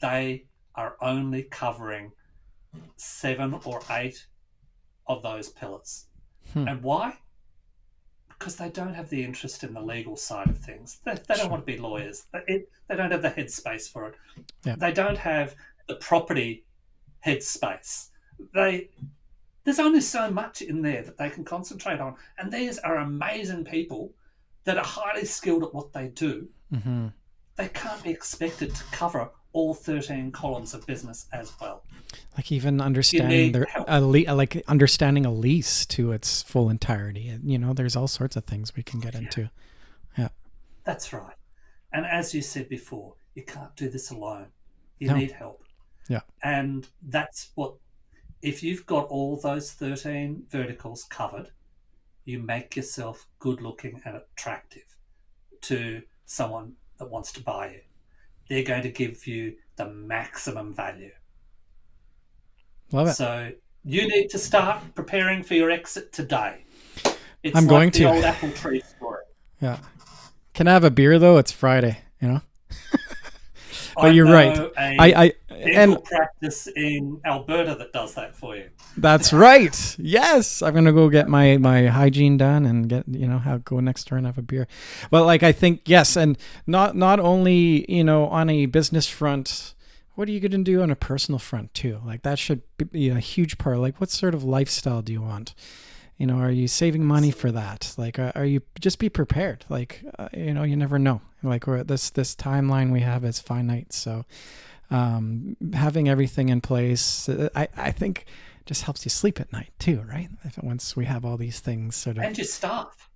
they are only covering 7 or 8 of those pillars. And why? Because they don't have the interest in the legal side of things. They don't want to be lawyers. They don't have the headspace for it. Yeah. They don't have the property headspace. There's only so much in there that they can concentrate on. And these are amazing people that are highly skilled at what they do. Mm-hmm. They can't be expected to cover all 13 columns of business as well. Like even understanding understanding a lease to its full entirety. You know, there's all sorts of things we can get into. Yeah. That's right. And as you said before, you can't do this alone. You need help. Yeah. And that's what, if you've got all those 13 verticals covered, you make yourself good looking and attractive to someone that wants to buy you. They're going to give you the maximum value. Love it. So you need to start preparing for your exit today. It's I'm like going the to. old apple tree story. Yeah. Can I have a beer though? It's Friday, you know? But you're right. I dental practice in Alberta that does that for you. That's right. Yes, I'm gonna go get my hygiene done and get, you know, go next door and have a beer. But like, I think yes, and not only, you know, on a business front. What are you gonna do on a personal front too? Like that should be a huge part. Like, what sort of lifestyle do you want? You know, are you saving money for that? Like, are you just be prepared? Like, you know, you never know. Like, this timeline we have is finite. So, having everything in place, I think, just helps you sleep at night too, right? Once we have all these things sort of, and your staff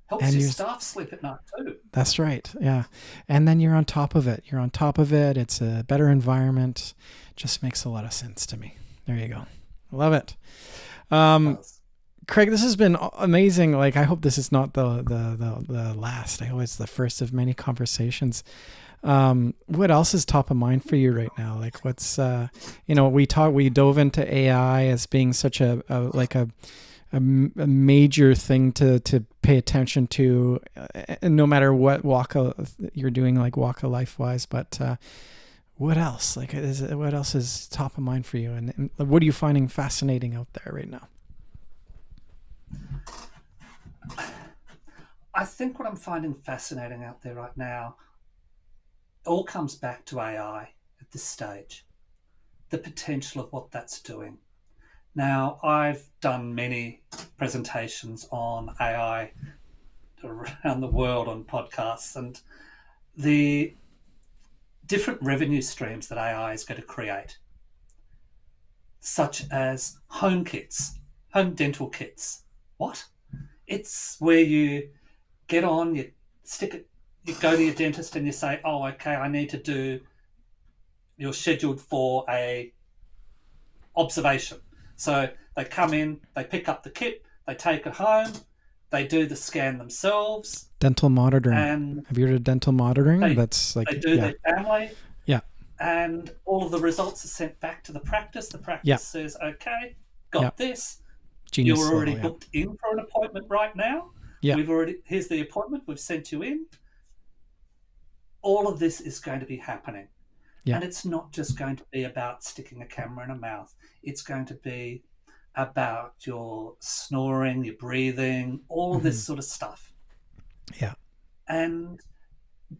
helps your staff sleep at night too. That's right. Yeah, and then you're on top of it. It's a better environment. Just makes a lot of sense to me. There you go. Love it. Craig, this has been amazing. Like, I hope this is not the last. I hope it's the first of many conversations. What else is top of mind for you right now? Like, what's we dove into AI as being such a major thing to pay attention to, no matter what you're doing, like walk of life wise. But what else? Like, what else is top of mind for you, and what are you finding fascinating out there right now? I think what I'm finding fascinating out there right now all comes back to AI at this stage, the potential of what that's doing. Now, I've done many presentations on AI around the world on podcasts, and the different revenue streams that AI is going to create, such as home kits, home dental kits. What? It's where you get on, you stick it, you go to your dentist and you say, oh, okay, I need to do, you're scheduled for a observation. So they come in, they pick up the kit, they take it home, they do the scan themselves. Dental monitoring. And have you heard of dental monitoring? That's like, they do their family. Yeah. And all of the results are sent back to the practice. The practice says, okay, got this. Genius. You're already booked in for an appointment right now. Yeah. Here's the appointment. We've sent you in. All of this is going to be happening. Yeah. And it's not just going to be about sticking a camera in a mouth. It's going to be about your snoring, your breathing, all of this sort of stuff. Yeah. And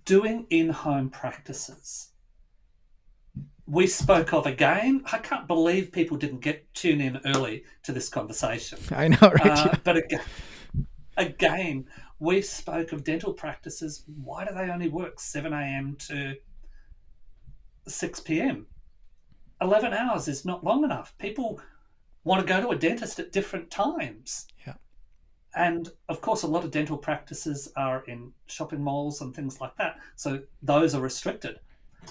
doing in-home practices. We spoke of a game. I can't believe people didn't tune in early to this conversation. I know, right? But again, we spoke of dental practices. Why do they only work 7 a.m. to 6 p.m.? 11 hours is not long enough. People want to go to a dentist at different times. Yeah. And of course, a lot of dental practices are in shopping malls and things like that. So those are restricted.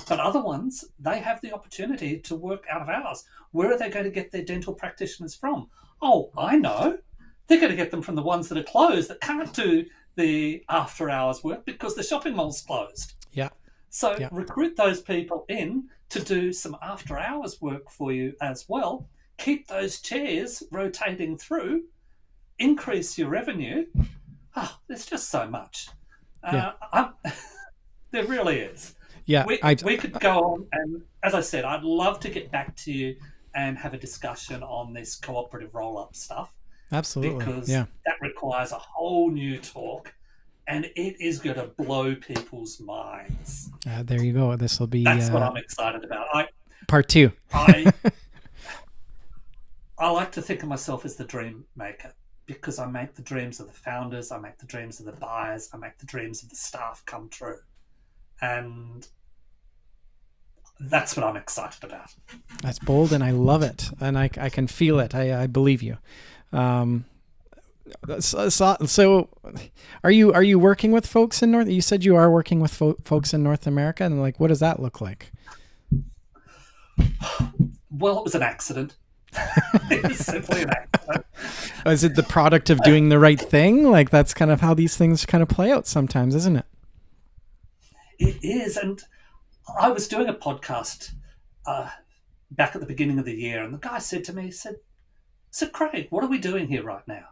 But other ones, they have the opportunity to work out of hours. Where are they going to get their dental practitioners from? Oh, I know. They're going to get them from the ones that are closed, that can't do the after hours work because the shopping mall's closed. Yeah. So recruit those people in to do some after hours work for you as well. Keep those chairs rotating through, increase your revenue. Oh, there's just so much. There really is. Yeah, we could go on, and as I said, I'd love to get back to you and have a discussion on this cooperative roll-up stuff. Absolutely, because that requires a whole new talk, and it is going to blow people's minds. There you go. This will be that's what I'm excited about. Part 2. I like to think of myself as the dream maker because I make the dreams of the founders, I make the dreams of the buyers, I make the dreams of the staff come true. And that's what I'm excited about. That's bold, and I love it, and I can feel it. I believe you. So, are you working with folks in North? You said you are working with folks in North America, and like, what does that look like? Well, it was an accident. It was simply an accident. Is it the product of doing the right thing? Like, that's kind of how these things kind of play out sometimes, isn't it? It is, and I was doing a podcast back at the beginning of the year, and the guy said to me, he said, Craig, what are we doing here right now?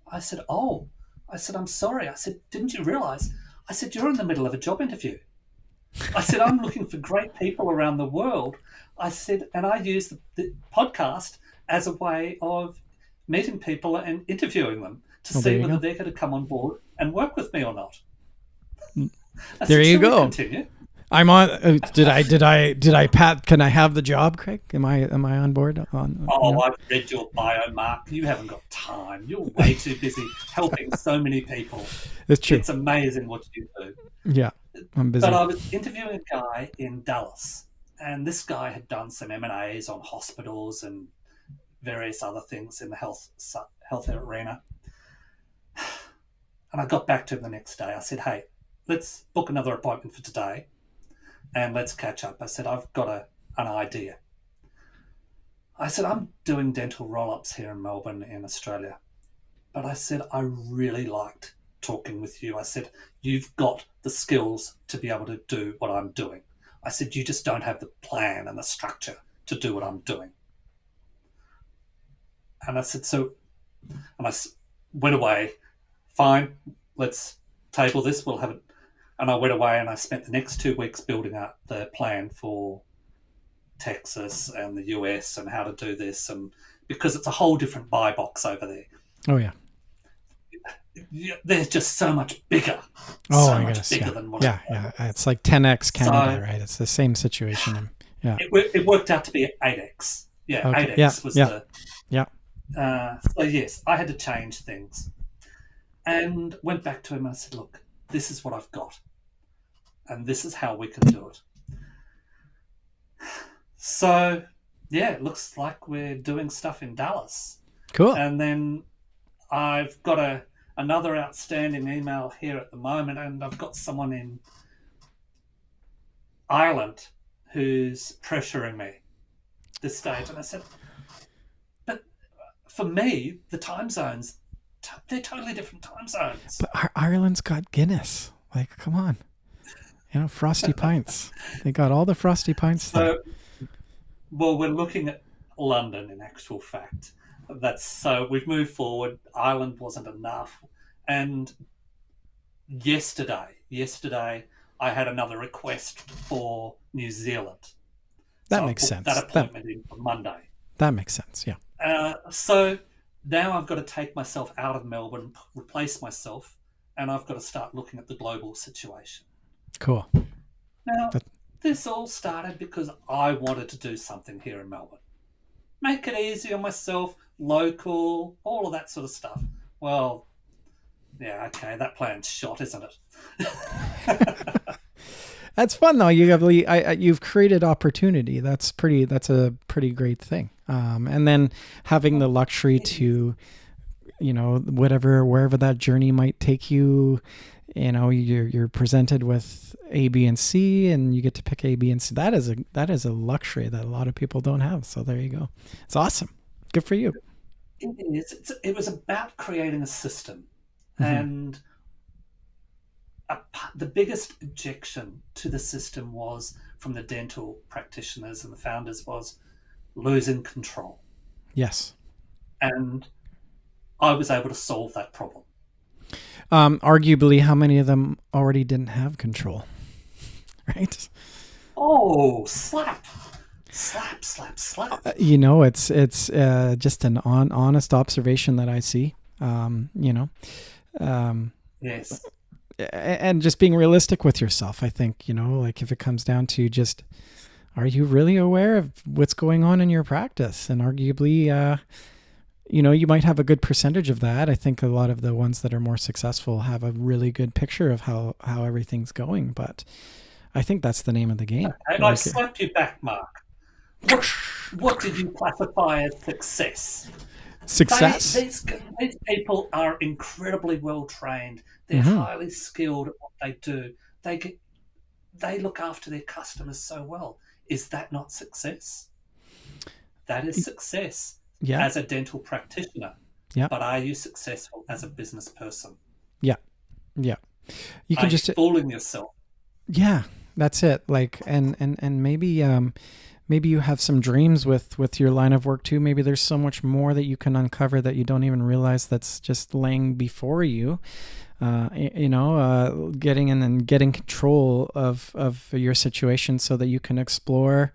I said, I'm sorry. I said, didn't you realize? I said, you're in the middle of a job interview. I said, I'm looking for great people around the world. I said, and I use the podcast as a way of meeting people and interviewing them to see whether they're going to come on board and work with me or not. There you go. Continue. I'm on. Did I Pat? Can I have the job, Craig? Am I on board? I've read your bio, Mark. You haven't got time. You're way too busy helping so many people. It's true. It's amazing what you do. Yeah, I'm busy. But I was interviewing a guy in Dallas, and this guy had done some M&As on hospitals and various other things in the health arena. And I got back to him the next day. I said, hey, let's book another appointment for today and let's catch up. I said, I've got an idea. I said, I'm doing dental roll-ups here in Melbourne in Australia. But I said, I really liked talking with you. I said, you've got the skills to be able to do what I'm doing. I said, you just don't have the plan and the structure to do what I'm doing. And I said, so, and I went away, fine, let's table this, we'll have it. And I went away and I spent the next 2 weeks building up the plan for Texas and the US and how to do this. And because it's a whole different buy box over there. Oh yeah. They're just so much bigger. Oh, so I much guess. bigger Yeah. than what Yeah. It's like 10x Canada, so right? It's the same situation. Yeah. it worked out to be 8x. Yeah, Okay. 8x was the. Yeah. So, yes, I had to change things and went back to him and I said, look, this is what I've got and this is how we can do it. So, yeah, it looks like we're doing stuff in Dallas. Cool. And then I've got another outstanding email here at the moment, and I've got someone in Ireland who's pressuring me this stage. And I said, but for me, the time zones, they're totally different time zones. But Ireland's got Guinness. Like, come on. Frosty pints. They got all the frosty pints stuff. Well, we're looking at London in actual fact. So we've moved forward. Ireland wasn't enough. And yesterday, I had another request for New Zealand. That makes sense. That appointment in for Monday. That makes sense, yeah. So now I've got to take myself out of Melbourne, replace myself, and I've got to start looking at the global situation. Cool. Now, this all started because I wanted to do something here in Melbourne. Make it easy on myself, local, all of that sort of stuff. Well, yeah, okay, that plan's shot, isn't it? That's fun though. You've created opportunity. That's a pretty great thing. And then having the luxury to, wherever that journey might take you, you're presented with A, B, and C, and you get to pick A, B, and C. That is a luxury that a lot of people don't have. So there you go. It's awesome. Good for you. It is. It was about creating a system, Mm-hmm. and the biggest objection to the system was from the dental practitioners and the founders was losing control. Yes. And I was able to solve that problem. Arguably, how many of them already didn't have control? Right? Oh, slap. It's just an honest observation that I see. Yes. And just being realistic with yourself. I think, like if it comes down to just, are you really aware of what's going on in your practice? And arguably, you might have a good percentage of that. I think a lot of the ones that are more successful have a really good picture of how everything's going. But I think that's the name of the game. And I slapped you back, Mark. What did you classify as success? Success? These people are incredibly well trained. They're Mm-hmm. highly skilled at what they do. They look after their customers so well. Is that not success? That is success as a dental practitioner. Yeah. But are you successful as a business person? Yeah. Yeah. You can just fooling yourself. Yeah, that's it. Like, and maybe you have some dreams with your line of work too. Maybe there's so much more that you can uncover that you don't even realize that's just laying before you. Getting in and getting control of your situation so that you can explore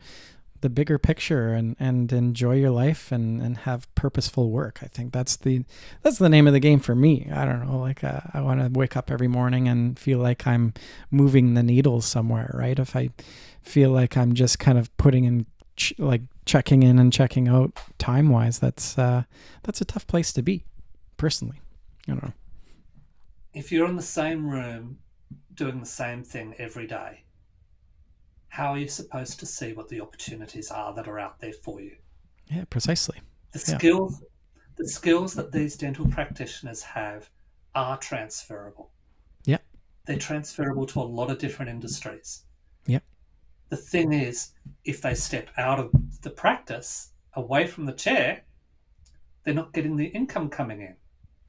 the bigger picture and enjoy your life and have purposeful work. I think that's the name of the game for me. I don't know, like I want to wake up every morning and feel like I'm moving the needle somewhere, right? If I feel like I'm just kind of putting in checking in and checking out time wise, that's a tough place to be, personally. I don't know. If you're in the same room doing the same thing every day, how are you supposed to see what the opportunities are that are out there for you? Yeah, precisely. The skills that these dental practitioners have are transferable. Yeah. They're transferable to a lot of different industries. Yeah. The thing is, if they step out of the practice, away from the chair, they're not getting the income coming in.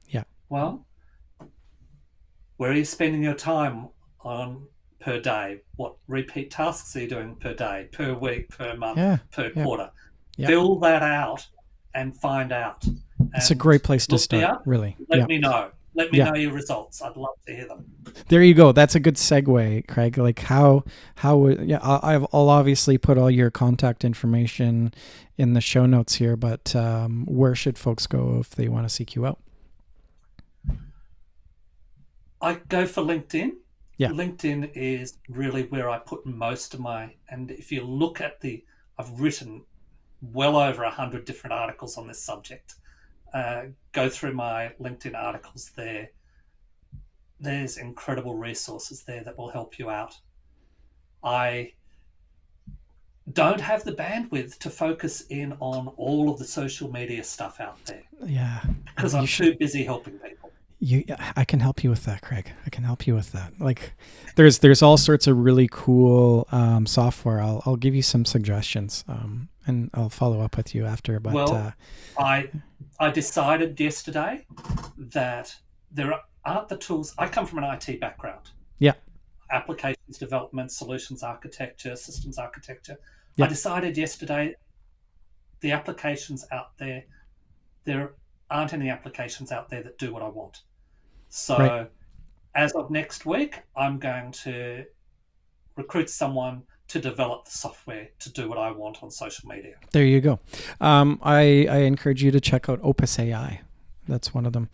Yeah. Well, where are you spending your time on per day? What repeat tasks are you doing per day, per week, per month, Yeah. per Yeah. quarter? Yeah. Fill that out and find out. It's a And great place to look me start, up. really. Let Yeah. me know. Let me Yeah. know your results. I'd love to hear them. There you go. That's a good segue, Craig. Like yeah, I'll obviously put all your contact information in the show notes here, but where should folks go if they want to seek you out? I go for LinkedIn. Yeah. LinkedIn is really where I put most of and if you look at I've written well over 100 different articles on this subject. Go through my LinkedIn articles there. There's incredible resources there that will help you out. I don't have the bandwidth to focus in on all of the social media stuff out there. Yeah. Because I'm too busy helping people. I can help you with that, Craig. I can help you with that. Like, there's all sorts of really cool software. I'll give you some suggestions, and I'll follow up with you after. But I decided yesterday that there aren't the tools. I come from an IT background. Yeah. Applications development, solutions architecture, systems architecture. Yeah. I decided yesterday the applications out there aren't any applications out there that do what I want. So as of next week, I'm going to recruit someone to develop the software to do what I want on social media. There you go. I encourage you to check out Opus AI. That's one of them.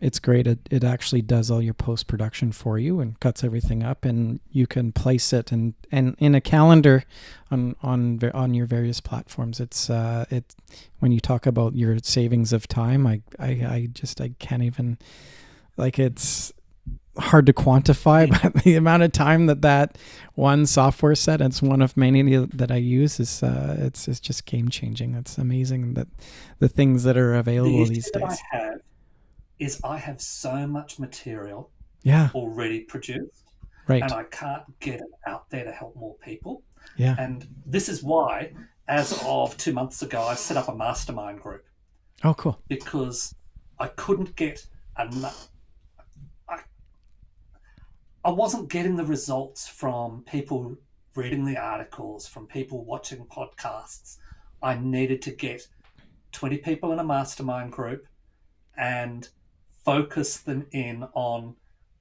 It's great. It actually does all your post-production for you and cuts everything up, and you can place it and in a calendar on your various platforms. It's when you talk about your savings of time, I can't even, like, it's hard to quantify, but the amount of time that one software set, it's one of many that I use, is it's just game changing. It's amazing that the things that are available these days. I have so much material already produced, right, and I can't get it out there to help more people. Yeah. And this is why, as of 2 months ago, I set up a mastermind group. Oh, cool. Because I couldn't get enough. I wasn't getting the results from people reading the articles, from people watching podcasts. I needed to get 20 people in a mastermind group and focus them in on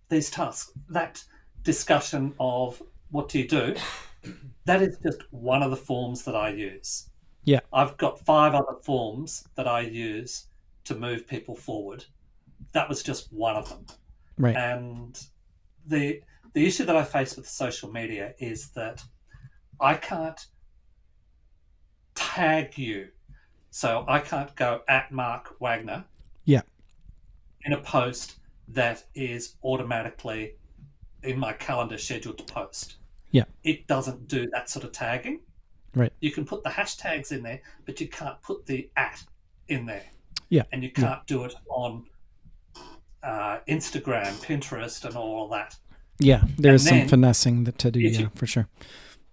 these tasks. That discussion of what do you do, that is just one of the forms that I use. Yeah. I've got 5 other forms that I use to move people forward. That was just one of them. Right. And the issue that I face with social media is that I can't tag you. So I can't go at Mark Wagner in a post that is automatically in my calendar scheduled to post. Yeah. It doesn't do that sort of tagging. Right. You can put the hashtags in there, but you can't put the @ in there. Yeah. And you can't do it on Instagram, Pinterest, and all that. Yeah, there's some finessing to do, for sure.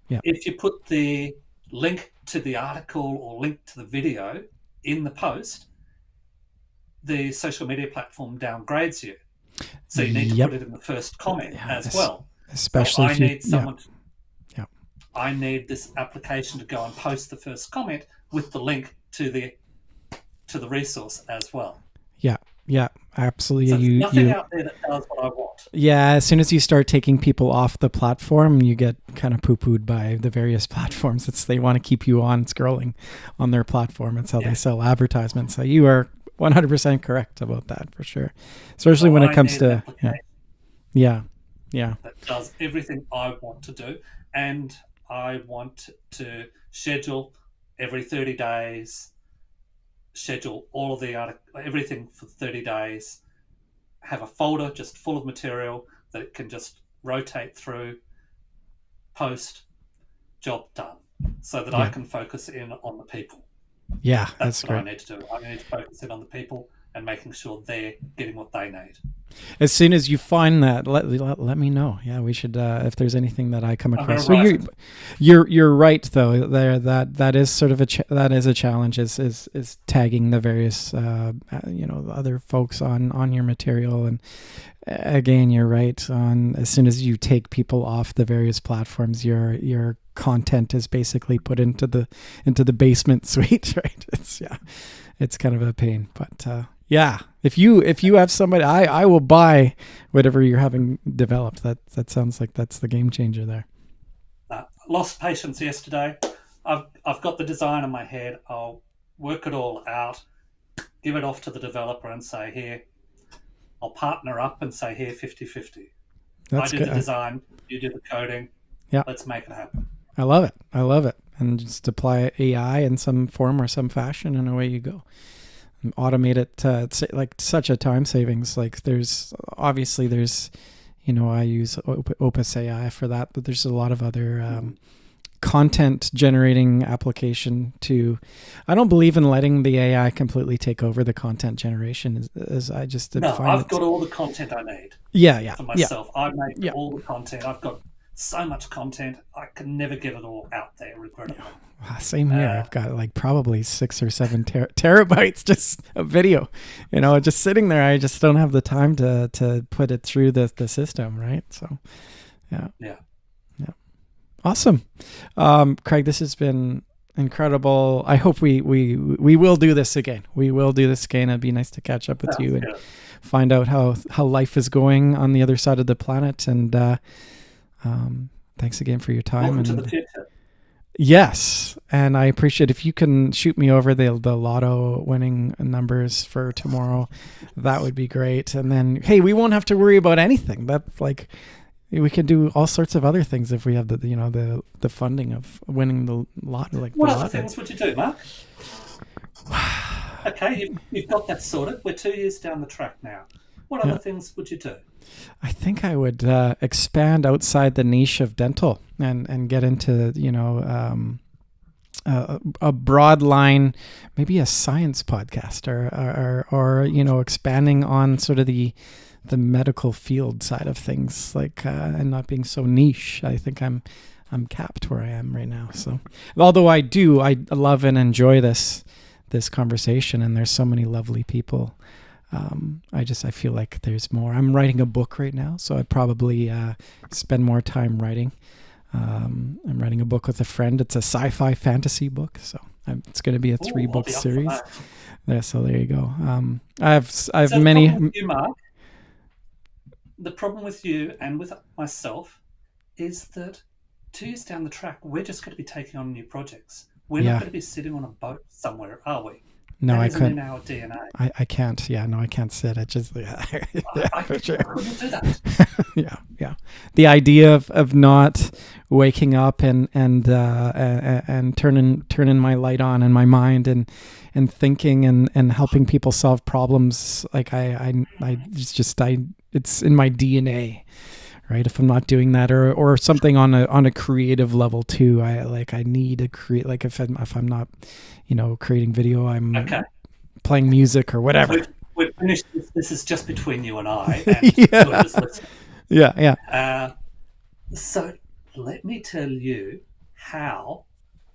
Yeah. If you put the link to the article or link to the video in the post, the social media platform downgrades you. So you need to put it in the first comment as well. Especially if I need someone I need this application to go and post the first comment with the link to the resource as well. Yeah, absolutely. So there's nothing out there that does what I want. Yeah, as soon as you start taking people off the platform, you get kind of poo-pooed by the various platforms. They want to keep you on scrolling on their platform. It's how they sell advertisements. So you are 100% correct about that, for sure. Especially when it comes to that does everything I want to do, and I want to schedule every 30 days. Schedule all of everything for 30 days, have a folder just full of material that it can just rotate through, post, job done, so that I can focus in on the people. Yeah, that's what great. I need to do. I need to focus in on the people and making sure they're getting what they need. As soon as you find that, let me know. Yeah, we should. If there's anything that I come I'm going across. to So write you, it. you're right though. There, that is sort of that is a challenge. Is tagging the various the other folks on your material. And again, you're right. On as soon as you take people off the various platforms, your content is basically put into the basement suite. Right. It's kind of a pain, but yeah. If you have somebody, I will buy whatever you're having developed. That sounds like that's the game changer there. Lost patience yesterday. I've got the design in my head. I'll work it all out, give it off to the developer and say, here, I'll partner up and say, here, 50-50. I That's do the good. design, you do the coding. Yeah, Let's make it happen. I love it. I love it. And just apply AI in some form or some fashion, and away you go. And automate it. It's like such a time savings. Like there's I use Opus AI for that, but there's a lot of other content generating application to. I don't believe in letting the AI completely take over the content generation. As I just No, find I've got all the content I need yeah for myself. I make yeah. all the content. I've got so much content. I can never get it all out there, regrettably. Same here. I've got like probably 6 or 7 terabytes just of video, just sitting there. I just don't have the time to put it through the system, right? So, yeah. Awesome, Craig. This has been incredible. I hope we will do this again. We will do this again. It'd be nice to catch up with you and find out how life is going on the other side of the planet. And thanks again for your time. Welcome to the future. Yes, and I appreciate if you can shoot me over the lotto winning numbers for tomorrow. That would be great. And then, hey, we won't have to worry about anything. That's like we can do all sorts of other things if we have the funding of winning the lotto. Like what other things would you do, Mark? Okay, you've got that sorted. We're 2 years down the track now. What other things would you do? I think I would expand outside the niche of dental and get into a broad line, maybe a science podcast or expanding on sort of the medical field side of things, like and not being so niche. I think I'm capped where I am right now. So although I love and enjoy this conversation, and there's so many lovely people. I feel like there's more. I'm writing a book right now, so I'd probably spend more time writing. I'm writing a book with a friend. It's a sci-fi fantasy book, so it's going to be a 3-book series. Yeah, so there you go. I have so many. The problem with you, Mark, the problem with you and with myself is that 2 years down the track, we're just going to be taking on new projects. We're not going to be sitting on a boat somewhere, are we? No, I couldn't. In our DNA. I can't. Yeah, no, I can't sit. I just for sure. I couldn't do that. Yeah. The idea of not waking up and turning my light on in my mind and thinking and helping people solve problems. Like it's in my DNA. Right. If I'm not doing that or something on a creative level too, I need to create, like if I'm not, creating video, I'm playing music or whatever. We've finished this. This is just between you and I. And whoever's listening. Yeah. So let me tell you how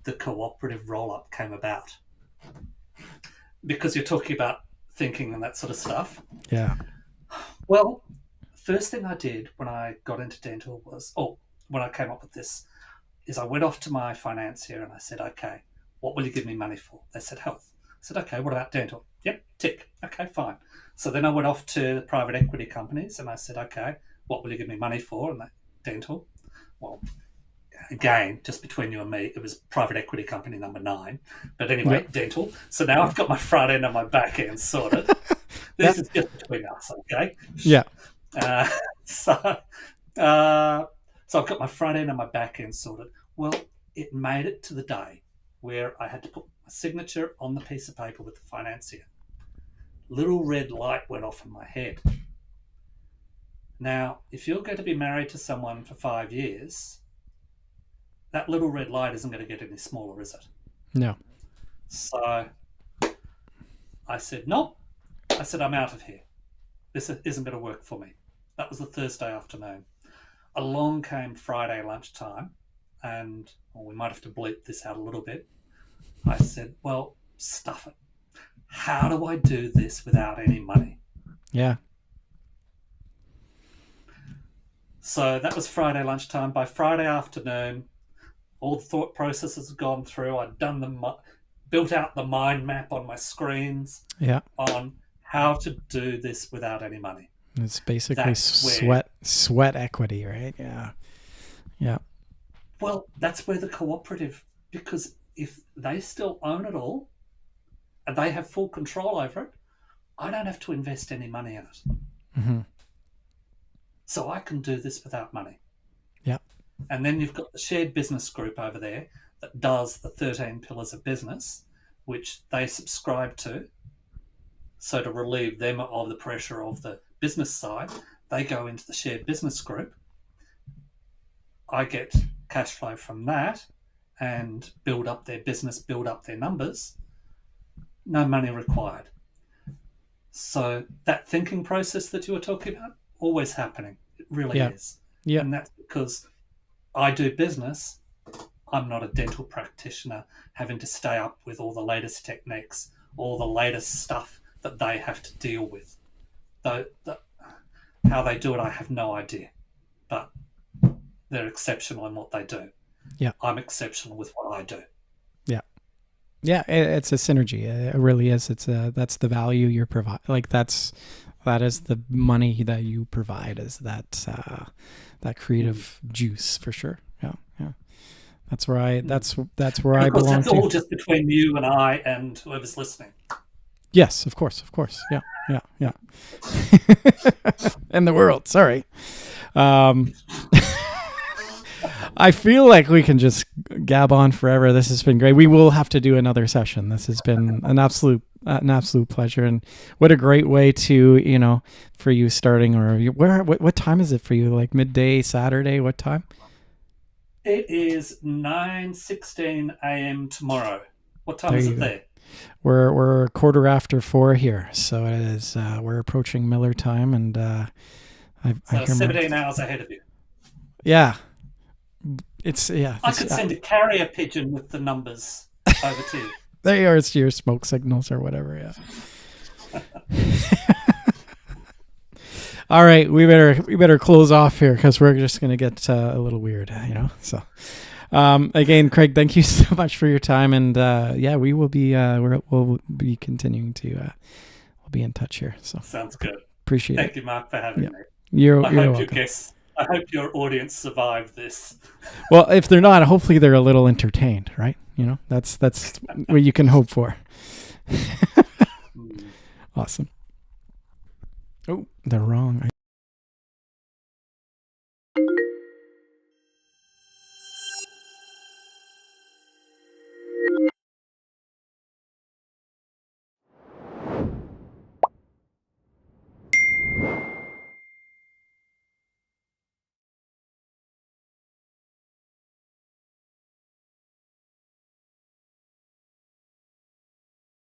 the cooperative roll-up came about. Because you're talking about thinking and that sort of stuff. Yeah. Well, first thing I did when I got into dental when I came up with this, is I went off to my financier and I said, okay, what will you give me money for? They said health. I said, okay, what about dental? Yep, tick. Okay, fine. So then I went off to the private equity companies and I said, okay, what will you give me money for? And that dental. Well, again, just between you and me, it was private equity company number 9. But anyway, dental. So now I've got my front end and my back end sorted. This is just between us, okay? Yeah. So I've got my front end and my back end sorted. Well, it made it to the day where I had to put my signature on the piece of paper with the financier. Little red light went off in my head. Now, if you're going to be married to someone for 5 years, that little red light isn't going to get any smaller, is it? No. So I said, nope. I said, I'm out of here. this isn't going to work for me. That was the Thursday afternoon. Along came Friday lunchtime, and we might have to bleep this out a little bit. I said, well, stuff it. How do I do this without any money? Yeah. So that was Friday lunchtime. By Friday afternoon, all the thought processes had gone through. I'd built out the mind map on my screens on how to do this without any money. It's basically sweat equity, right? Yeah. Yeah. Well, that's where the cooperative, because if they still own it all and they have full control over it, I don't have to invest any money in it. Mm-hmm. So I can do this without money. Yeah. And then you've got the shared business group over there that does the 13 pillars of business, which they subscribe to. So to relieve them of the pressure of the business side, they go into the shared business group. I get cash flow from that and build up their business, build up their numbers. No money required. So that thinking process that you were talking about, always happening. It really is. Yeah. And that's because I do business. I'm not a dental practitioner having to stay up with all the latest techniques, all the latest stuff that they have to deal with. How they do it, I have no idea. But they're exceptional in what they do. Yeah. I'm exceptional with what I do. Yeah. Yeah, it's a synergy. It really is. That's the value you're provide. Like that is the money that you provide. Is that creative juice for sure? Yeah, yeah. That's where I belong. That's all just between you and I and whoever's listening. Yes, of course. Yeah. And the world. Sorry. I feel like we can just gab on forever. This has been great. We will have to do another session. This has been an absolute pleasure, and what a great way to, for you starting, or what time is it for you? Like midday Saturday? What time? It is 9:16 a.m. tomorrow. What time is it there? We're 4:15 here, so it is. We're approaching Miller time, and so 17 hours ahead of you. Yeah. I could send a carrier pigeon with the numbers over to you. There you are. It's your smoke signals or whatever. Yeah. All right, we better close off here because we're just gonna get a little weird, So, again, Craig, thank you so much for your time, and we will be we'll be continuing to we'll be in touch here. So sounds good. Appreciate it. Thank you, Mark, for having me. You're welcome. I hope your audience survived this. Well, if they're not, hopefully they're a little entertained, right? That's what you can hope for. Awesome. Oh, they're wrong.